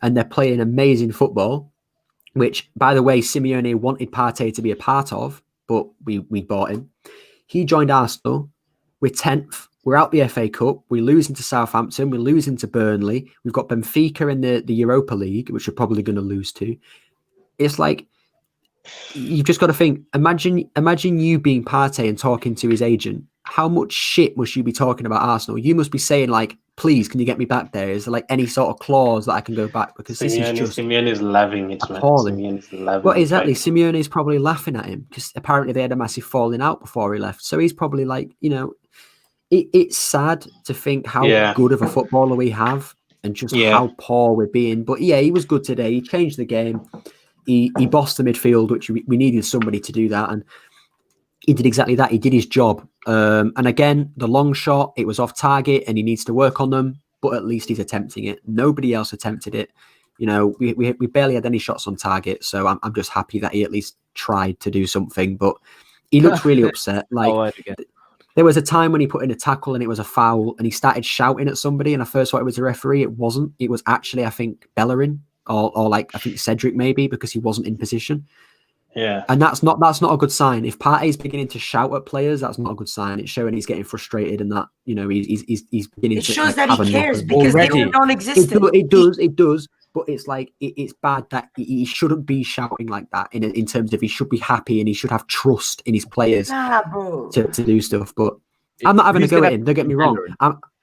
and they're playing amazing football, which, by the way, Simeone wanted Partey to be a part of, but we bought him. He joined Arsenal. We're 10th. We're out the FA Cup. We're losing to Southampton. We're losing to Burnley. We've got Benfica in the Europa League, which we're probably going to lose to. It's like, you've just got to think, imagine you being Partey and talking to his agent. How much shit must you be talking about Arsenal? You must be saying like, please, can you get me back there? Is there like any sort of clause that I can go back? Because this is just Simeone is loving it, man. appalling. Simeone is loving Well, it exactly. right Simeone is probably laughing at him because apparently they had a massive falling out before he left. So he's probably like, you know, it's sad to think how good of a footballer we have and just how poor we're being. But yeah, he was good today. He changed the game. He bossed the midfield, which we needed somebody to do that. And he did exactly that. He did his job. And again, the long shot, it was off target and he needs to work on them, but at least he's attempting it. Nobody else attempted it. You know, we barely had any shots on target. So I'm just happy that he at least tried to do something, but he looked really upset. Like there was a time when he put in a tackle and it was a foul and he started shouting at somebody. And I first thought it was a referee. It wasn't. It was actually, I think, BELLERIN or like, I think CEDRIC maybe, because he wasn't in position. Yeah. And that's not a good sign. If Partey's beginning to shout at players, that's not a good sign. It's showing he's getting frustrated and that, you know, he's beginning to. It shows like, that he cares because they were non-existent. It does. But it's like it's bad that he shouldn't be shouting like that. In terms of he should be happy and he should have trust in his players to do stuff. But I'm not having a go at him. Don't get me wrong.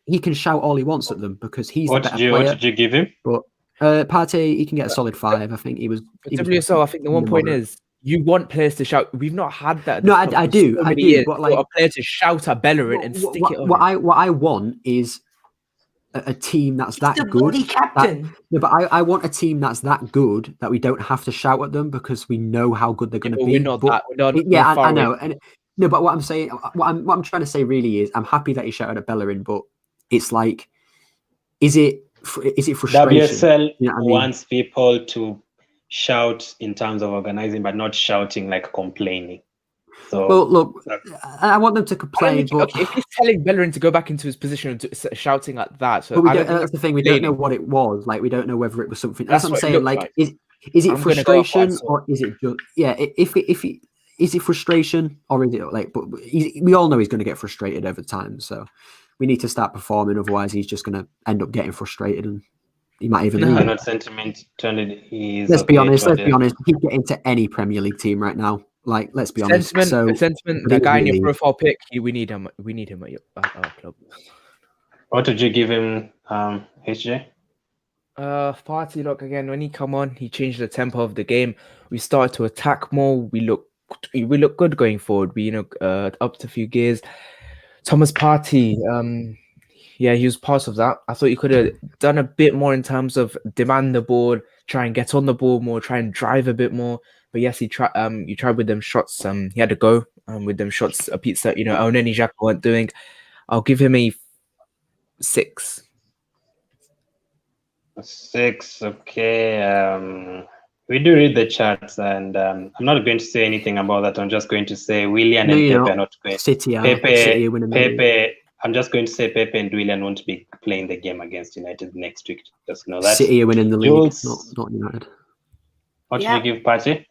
He can shout all he wants at them because he's the better player. What did you give him? But Partey, he can get a solid 5. I think he was. WSL, I think the one point is you want players to shout. We've not had that. No, I do. But like a player to shout at BELLERIN and stick it on. What I want is a team that's that good. Captain. No, but I want a team that's that good that we don't have to shout at them because we know how good they're going to be. I know. And no, but what I'm saying, what I'm trying to say really is, I'm happy that he shouted at BELLERIN, but it's like, is it frustration? WSL wants people to shout in terms of organizing, but not shouting like complaining. So, well, look, I want them to complain. But if he's telling BELLERIN to go back into his position and shouting like that, so that's the thing. We don't know what it was. Like, we don't know whether it was something. That's what I'm saying. Like, is it frustration or is it just is it frustration or is it like? But we all know he's going to get frustrated over time. So we need to start performing. Otherwise, he's just going to end up getting frustrated and he might even. No, not sentiment. Let's be honest. He could get into any Premier League team right now. Like, let's be honest. Sentiment. The guy in your profile pick, we need him. We need him at our club. What did you give him, HJ? Partey, look, again, when he come on, he changed the tempo of the game. We started to attack more. We look good going forward. We upped a few gears. Thomas Partey, yeah, he was part of that. I thought he could have done a bit more in terms of demand the ball, try and get on the ball more, try and drive a bit more. But yes, he tried. You tried with them shots. He had to go with them shots. A pizza, NENY XHAKA weren't doing. I'll give him a 6. 6, okay. We do read the charts, and I'm not going to say anything about that. I'm just going to say WILLIAN and PEPE are not going. PEPE. I'm just going to say PEPE and WILLIAN won't be playing the game against United next week. Just know that. City are winning the league, not United. What should you give Partey?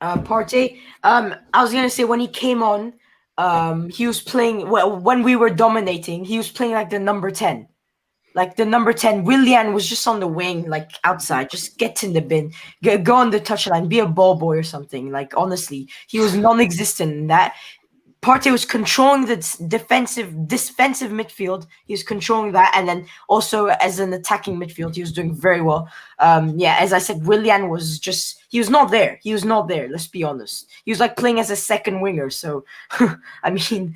Partey, I was gonna say when he came on, he was playing when we were dominating. He was playing like the number 10. Like the number 10, WILLIAN was just on the wing, like outside, just get in the bin, go on the touchline, be a ball boy or something. Like, honestly, he was non-existent in that. Partey was controlling the defensive midfield. He was controlling that, and then also as an attacking midfield, he was doing very well. Yeah, as I said, WILLIAN was he was not there. He was not there. Let's be honest. He was like playing as a second winger. So, I mean,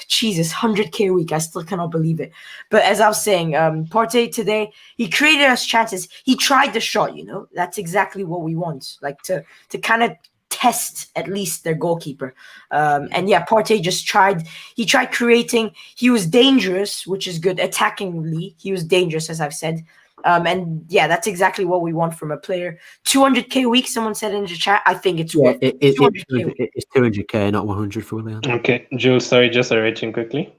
Jesus, 100K a week. I still cannot believe it. But as I was saying, Partey today, he created us chances. He tried the shot. That's exactly what we want. Like to kind of test at least their goalkeeper. And yeah, Partey just tried. He tried creating. He was dangerous, which is good. Attackingly, he was dangerous, as I've said. And yeah, that's exactly what we want from a player. 200K a week, someone said in the chat. I think it's worth it. It's 200K, not 100 for WILLIAN. Okay, Jules, sorry, just a rating quickly.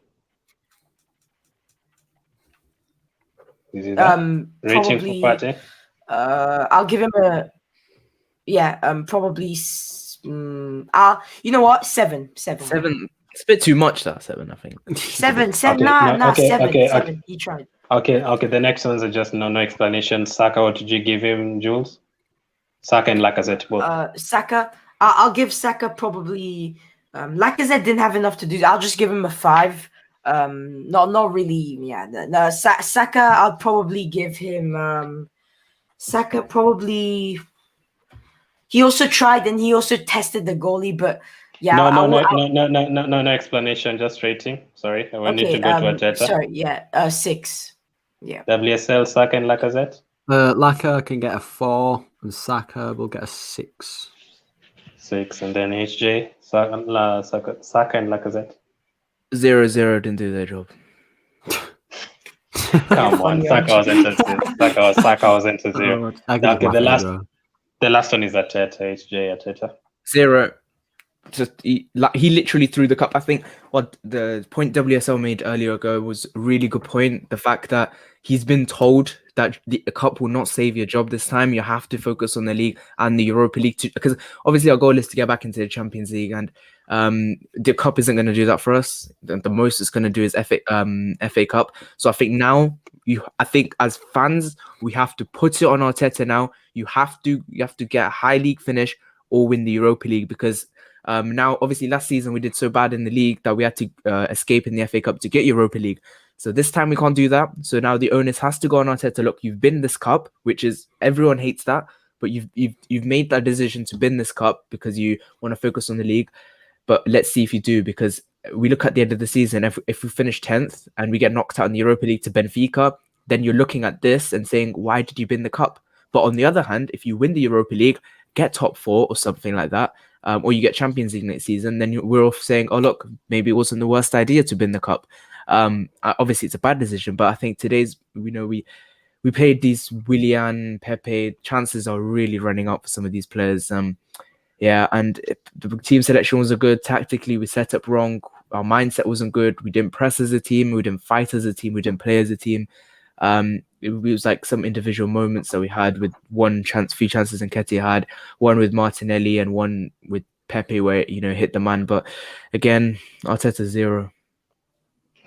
Is it rating for Partey? I'll give him a probably. You know what? 7. 7. It's a bit too much. That 7, I think. 7. Okay, 7. okay. 7. He tried. Okay. The next ones are just no explanation. Saka, what did you give him, Jules? Saka and Lacazette both. Saka, I'll give Saka probably. Lacazette didn't have enough to do. I'll just give him a 5. Not really. Yeah, no. Saka, I'll probably give him. Saka probably. He also tried and he also tested the goalie, but yeah. No explanation, just rating. Sorry, I want you to go to Arteta. Sorry, yeah, 6. Yeah. WSL, Saka and Lacazette. Laka can get a 4, and Saka will get a 6. 6, and then HJ, Saka and Lacazette. 0-0 didn't do their job. Come on, Saka was into 6. Saka was into 0. Okay, the last one is Arteta, HJ Arteta. 0. Just he literally threw the cup. I think what the point WSL made earlier ago was a really good point. The fact that he's been told that the cup will not save your job this time. You have to focus on the league and the Europa League because obviously our goal is to get back into the Champions League, and the cup isn't going to do that for us. The most it's going to do is FA Cup. So I think now I think as fans we have to put it on Arteta now. You have to get a high league finish or win the Europa League, because now obviously last season we did so bad in the league that we had to escape in the FA Cup to get Europa League. So this time we can't do that. So now the onus has to go on Arteta. Look, you've been this cup, which is everyone hates that, but you've made that decision to win this cup because you want to focus on the league. But let's see if you do, because we look at the end of the season. If we finish 10th and we get knocked out in the Europa League to Benfica, then you're looking at this and saying, why did you win the cup? But on the other hand, if you win the Europa League, get top 4 or something like that, or you get Champions League next season, then we're all saying, oh, look, maybe it wasn't the worst idea to win the cup. Obviously, it's a bad decision, but I think today's, we played these Willian, Pepe, chances are really running up for some of these players. Yeah, and the team selection wasn't good. Tactically, we set up wrong. Our mindset wasn't good. We didn't press as a team. We didn't fight as a team. We didn't play as a team. It was like some individual moments that we had with few chances NKETIAH had, one with Martinelli and one with Pepe where it, hit the man. But again, Arteta 0.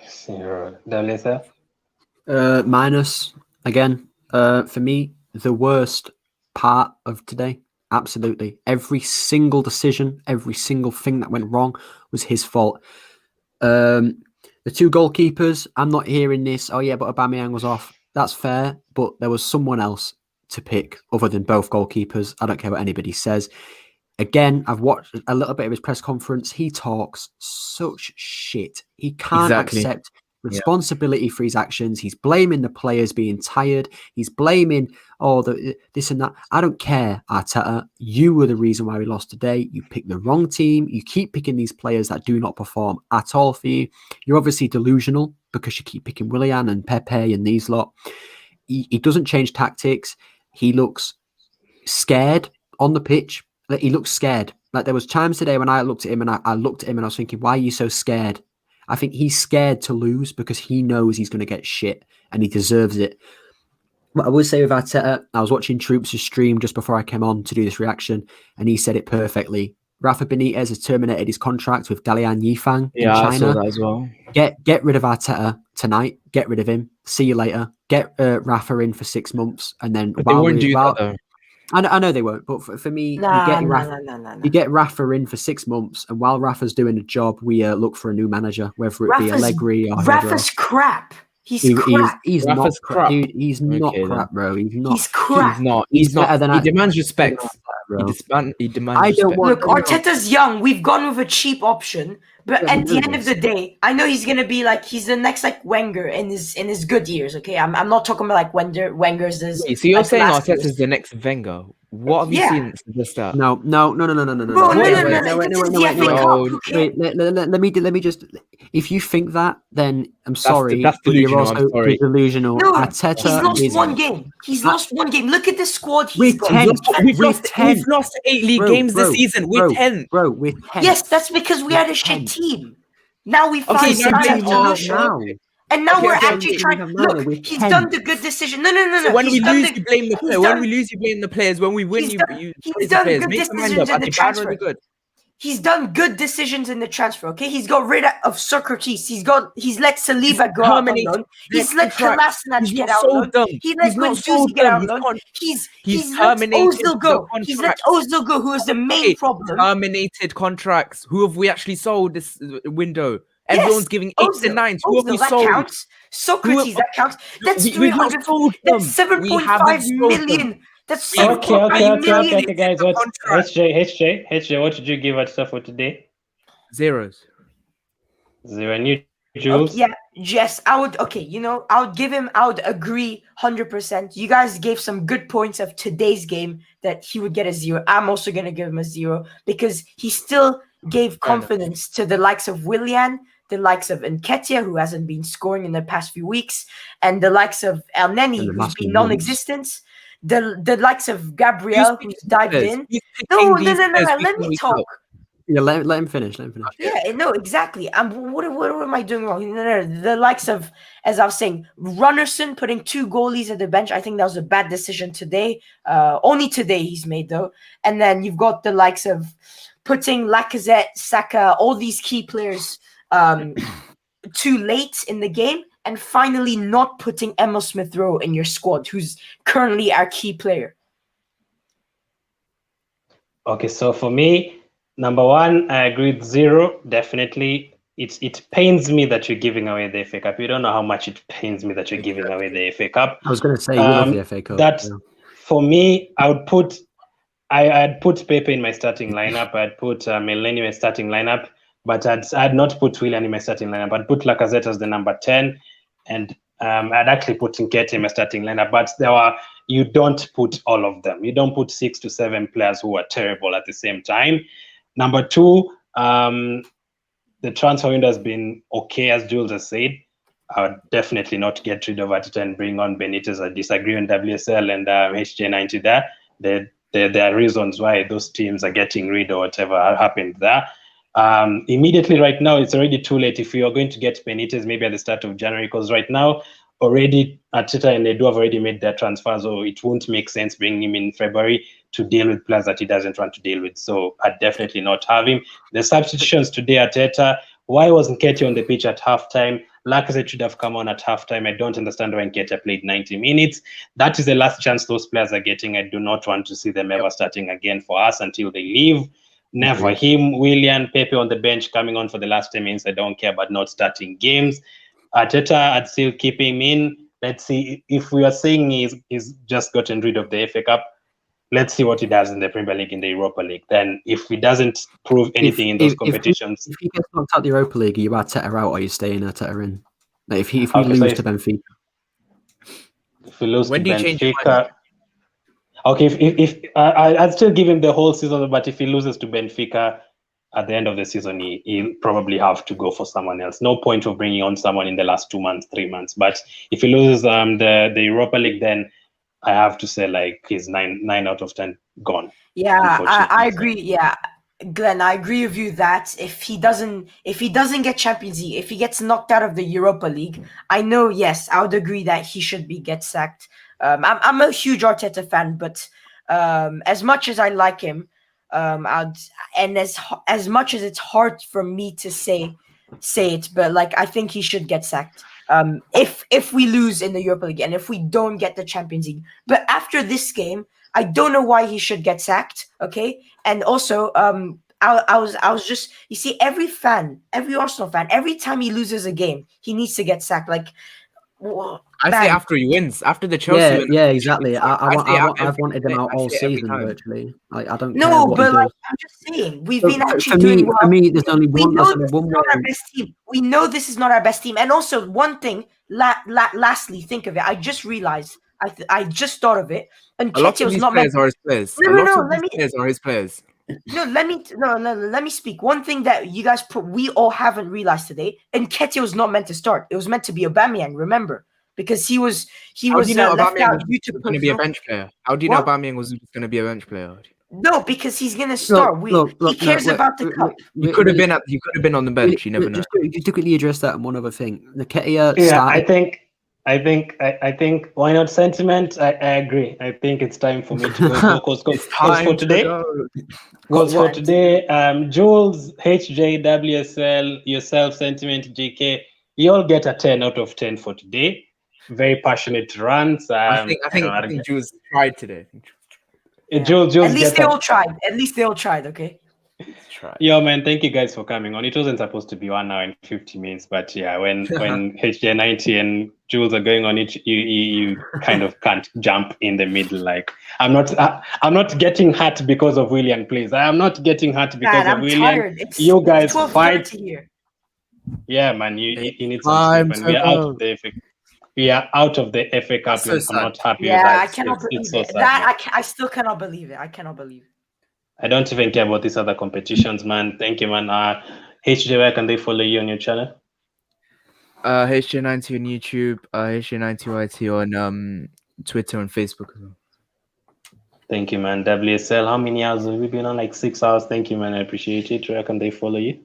0. WSL? Minus again. For me, the worst part of today. Absolutely, every single decision, every single thing that went wrong was his fault. The 2 goalkeepers, I'm not hearing this. Oh yeah, but Aubameyang was off. That's fair, but there was someone else to pick other than both goalkeepers. I don't care what anybody says. Again, I've watched a little bit of his press conference. He talks such shit. He can't accept responsibility for his actions. He's blaming the players being tired. He's blaming this and that. I don't care, Arteta. You were the reason why we lost today. You picked the wrong team. You keep picking these players that do not perform at all for you. You're obviously delusional because you keep picking Willian and Pepe and these lot. He doesn't change tactics. He looks scared on the pitch. He looks scared. Like there was times today when I looked at him and I looked at him and I was thinking, why are you so scared? I think he's scared to lose because he knows he's going to get shit and he deserves it. But I would say with Arteta, I was watching Troops' stream just before I came on to do this reaction, and he said it perfectly. Rafa Benitez has terminated his contract with Dalian Yifang in China. I saw that as well. Get rid of Arteta tonight. Get rid of him. See you later. Get Rafa in for 6 months, and then but they won't do that though. I know they won't, but for me, you get Rafa in for 6 months, and while Rafa's doing a job, we look for a new manager, whether it be Allegri or Rafa's crap. He's crap. He's not crap. Dude, he's not crap, bro. He's not. He's crap. He's not. Better than he demands respect. He demands respect. Look, Arteta's young. We've gone with a cheap option, but at the end of the day, I know he's gonna be like he's the next like Wenger in his good years. Okay, I'm not talking about like Wenger's. Wait, so you're saying Arteta's the next Wenger? What have you seen since the start? No. Bro, no. Let me just. If you think that, then I'm sorry. That's delusional. You're also delusional. No, Arteta he's lost one game. He's lost one game. Look at the squad. We've lost 8 league games this season. We're 10. Bro, we're 10. Yes, that's because we had a shit team. Now we find solution. And now we're actually trying. Look, he's done the good decision. No. So when we lose, you blame the player. When we lose, you blame the players. When we win, you praise the players. Make your mind up. I think that's really good. He's done good decisions in the transfer. Okay, he's got rid of Socrates. He's let Saliba go out on loan. He's let Kolasinac get out on loan. He let Guendouzi get out on loan. He's let Ozil go. He's let Ozil go, who is the main problem. Terminated contracts. Who have we actually sold this window? Everyone's Yes, giving 8s and 9s. Who have we that sold? counts. Socrates, that counts. That's We've not 300. sold That's them. 7.5 sold them. million. That's We have 7.5 million. Okay, guys. What contract. HJ? What did you give Ateta for today? Zeros. 0. And you, Jules? Okay, yeah, yes, I would. Okay, you know, I would give him. I would agree 100%. You guys gave some good points of today's game that he would get a 0. I'm also gonna give him a 0 because he still gave confidence to the likes of Willian, the likes of NKETIAH, who hasn't been scoring in the past few weeks, and the likes of NENY, who's been non-existent. The likes of Gabriel, who's dived in. No. Let me talk. Yeah, let him finish. Yeah, no, exactly. What am I doing wrong? No. The likes of, as I was saying, Runnerson putting 2 goalies at the bench. I think that was a bad decision today. Only today he's made though. And then you've got the likes of putting Lacazette, Saka, all these key players too late in the game, and finally not putting Emil Smith Rowe in your squad, who's currently our key player. Okay, so for me, number 1, I agree with 0. Definitely, it pains me that you're giving away the FA Cup. You don't know how much it pains me that you're giving away the FA Cup. I was going to say, you love the FA Cup. That for me, I'd put Pepe in my starting lineup. I'd put Elneny in my starting lineup, but I'd not put Willian in my starting lineup. I'd put Lacazette as the number 10, and I'd actually put NKETIAH in my starting lineup. But you don't put all of them. You don't put 6 to 7 players who are terrible at the same time. Number 2, the transfer window has been okay, as Jules has said. I would definitely not get rid of Ateta and bring on Benitez. I disagree on WSL and HJ90 there. There are reasons why those teams are getting rid or whatever happened there. Immediately right now, it's already too late if you are going to get Benitez maybe at the start of January, because right now, already Ateta and Edu have already made their transfer, so it won't make sense bringing him in February to deal with players that he doesn't want to deal with. So I'd definitely not have him. The substitutions today, Ateta, why wasn't NKETIAH on the pitch at halftime? Lacazette should have come on at halftime. I don't understand why NKETIAH played 90 minutes. That is the last chance those players are getting. I do not want to see them ever starting again for us until they leave. Never him, Willian, Pepe on the bench coming on for the last 10 minutes. I don't care about not starting games. Ateta, I'd still keep him in. Let's see if we are saying he's just gotten rid of the FA Cup. Let's see what he does in the Premier League, in the Europa League. Then, if he doesn't prove anything in those competitions, if he gets knocked out the Europa League, are you Ateta out or are you staying Ateta in? Like if we lose to Benfica, if we lose to Benfica, okay. If I'd still give him the whole season, but if he loses to Benfica at the end of the season, he'll probably have to go for someone else. No point of bringing on someone in the last 2 months, 3 months. But if he loses the Europa League, then I have to say, like, he's 9 out of 10 gone. Yeah, I agree. Yeah, Glenn, I agree with you that if he doesn't get Champions League, if he gets knocked out of the Europa League, I know, yes, I would agree that he should get sacked. I'm a huge Arteta fan, but as much as I like him, and as much as it's hard for me to say it, but like I think he should get sacked. If we lose in the Europa League and if we don't get the Champions League. But after this game, I don't know why he should get sacked. Okay, and also I was just, you see, every Arsenal fan, every time he loses a game, he needs to get sacked. Like, I say after he wins, after the Chelsea win. Yeah, exactly. I've wanted him out all season virtually. Like, I don't care what but he does. I'm just saying we've been actually doing well. For me, there's only one. Our best team. We know this is not our best team. And also, one thing. Lastly, think of it. I just realized. I just thought of it. And a lot of these players are his players. Players are his players. No, let me speak. One thing that you guys we all haven't realized today, and NKETIAH was not meant to start. It was meant to be Aubameyang, remember? Because he was left out due to going to be a bench player. How do you know Aubameyang was going to be a bench player? No, because he's going to start. He cares about the cup. You could have been on the bench. You never know. Just to quickly address that and one other thing. NKETIAH. Yeah, I think why not sentiment? I agree. I think it's time for me to go. Because for today, Jules, HJ, WSL, yourself, sentiment, JK, you all get a 10 out of 10 for today. Very passionate runs. I think Jules tried today. Jules At least they all tried. Okay. Try. Yo, man, thank you guys for coming on. It wasn't supposed to be 1 hour and 50 minutes, but yeah, when HJ90 and Jules are going on it, you kind of can't jump in the middle. Like I'm not getting hurt because of Willian, please. I am not getting hurt because Man, of I'm Willian. tired. It's You guys 12:30 fight. here. Yeah, man, you need some Time sleep, and to we are out go. of the FA. We are out of the FA Cup, so and I'm sad. not happy Yeah, with that. I cannot It's believe so it. sad, man. I still cannot believe it. I cannot believe it. I don't even care about these other competitions, man. Thank you, man. HJ, where can they follow you on your channel? HJ90 on YouTube, HJ90YT on Twitter and Facebook as well. Thank you, man. WSL, how many hours have we been on? Like 6 hours. Thank you, man. I appreciate it. Where can they follow you?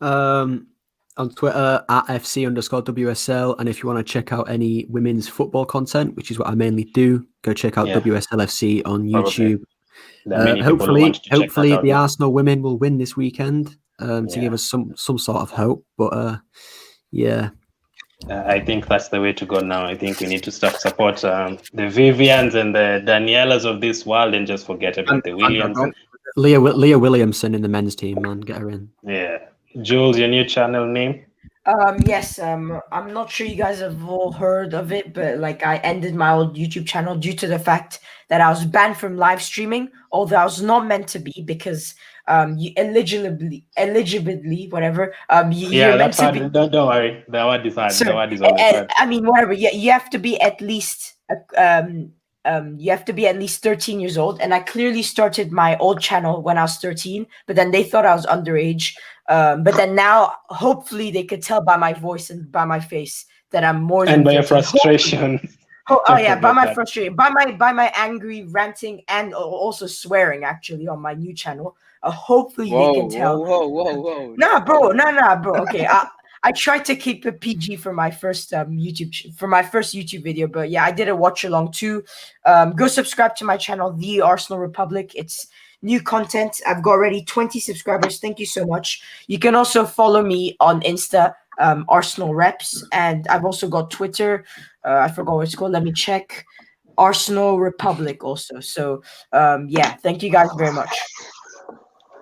On Twitter at FC_WSL. And if you want to check out any women's football content, which is what I mainly do, go check out WSLFC on YouTube. Hopefully the Arsenal women will win this weekend to give us some sort of hope. But yeah. I think that's the way to go now. I think we need to start support the Vivians and the Danielas of this world and just forget about the Williams. Leah Williamson in the men's team, man. Get her in. Yeah. Jules, your new channel name? Yes, I'm not sure you guys have all heard of it, but like I ended my old YouTube channel due to the fact that I was banned from live streaming, although I was not meant to be because you eligibly whatever you're meant to be. Don't worry, the word is hard. The word is always hard. I mean, whatever. Yeah, you have to be at least you have to be at least 13 years old, and I clearly started my old channel when I was 13, but then they thought I was underage. But then now, hopefully, they could tell by my voice and by my face that I'm more than. And by your frustration. By my frustration, by my angry ranting, and also swearing actually on my new channel. Hopefully, they can tell. Whoa. Nah, bro. Okay, I tried to keep it PG for my first YouTube video, but yeah, I did a watch along too. Go subscribe to my channel, The Arsenal Republic. It's new content. I've got already 20 subscribers. Thank you so much. You can also follow me on Insta, Arsenal Reps, and I've also got Twitter. I forgot what it's called. Let me check. Arsenal Republic also. So yeah, thank you guys very much.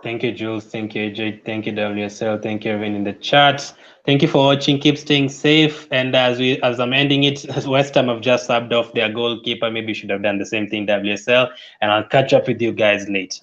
Thank you, Jules. Thank you, AJ. Thank you, WSL. Thank you, everyone in the chat. Thank you for watching. Keep staying safe. And as I'm ending it, West Ham have just subbed off their goalkeeper. Maybe you should have done the same thing, WSL. And I'll catch up with you guys later.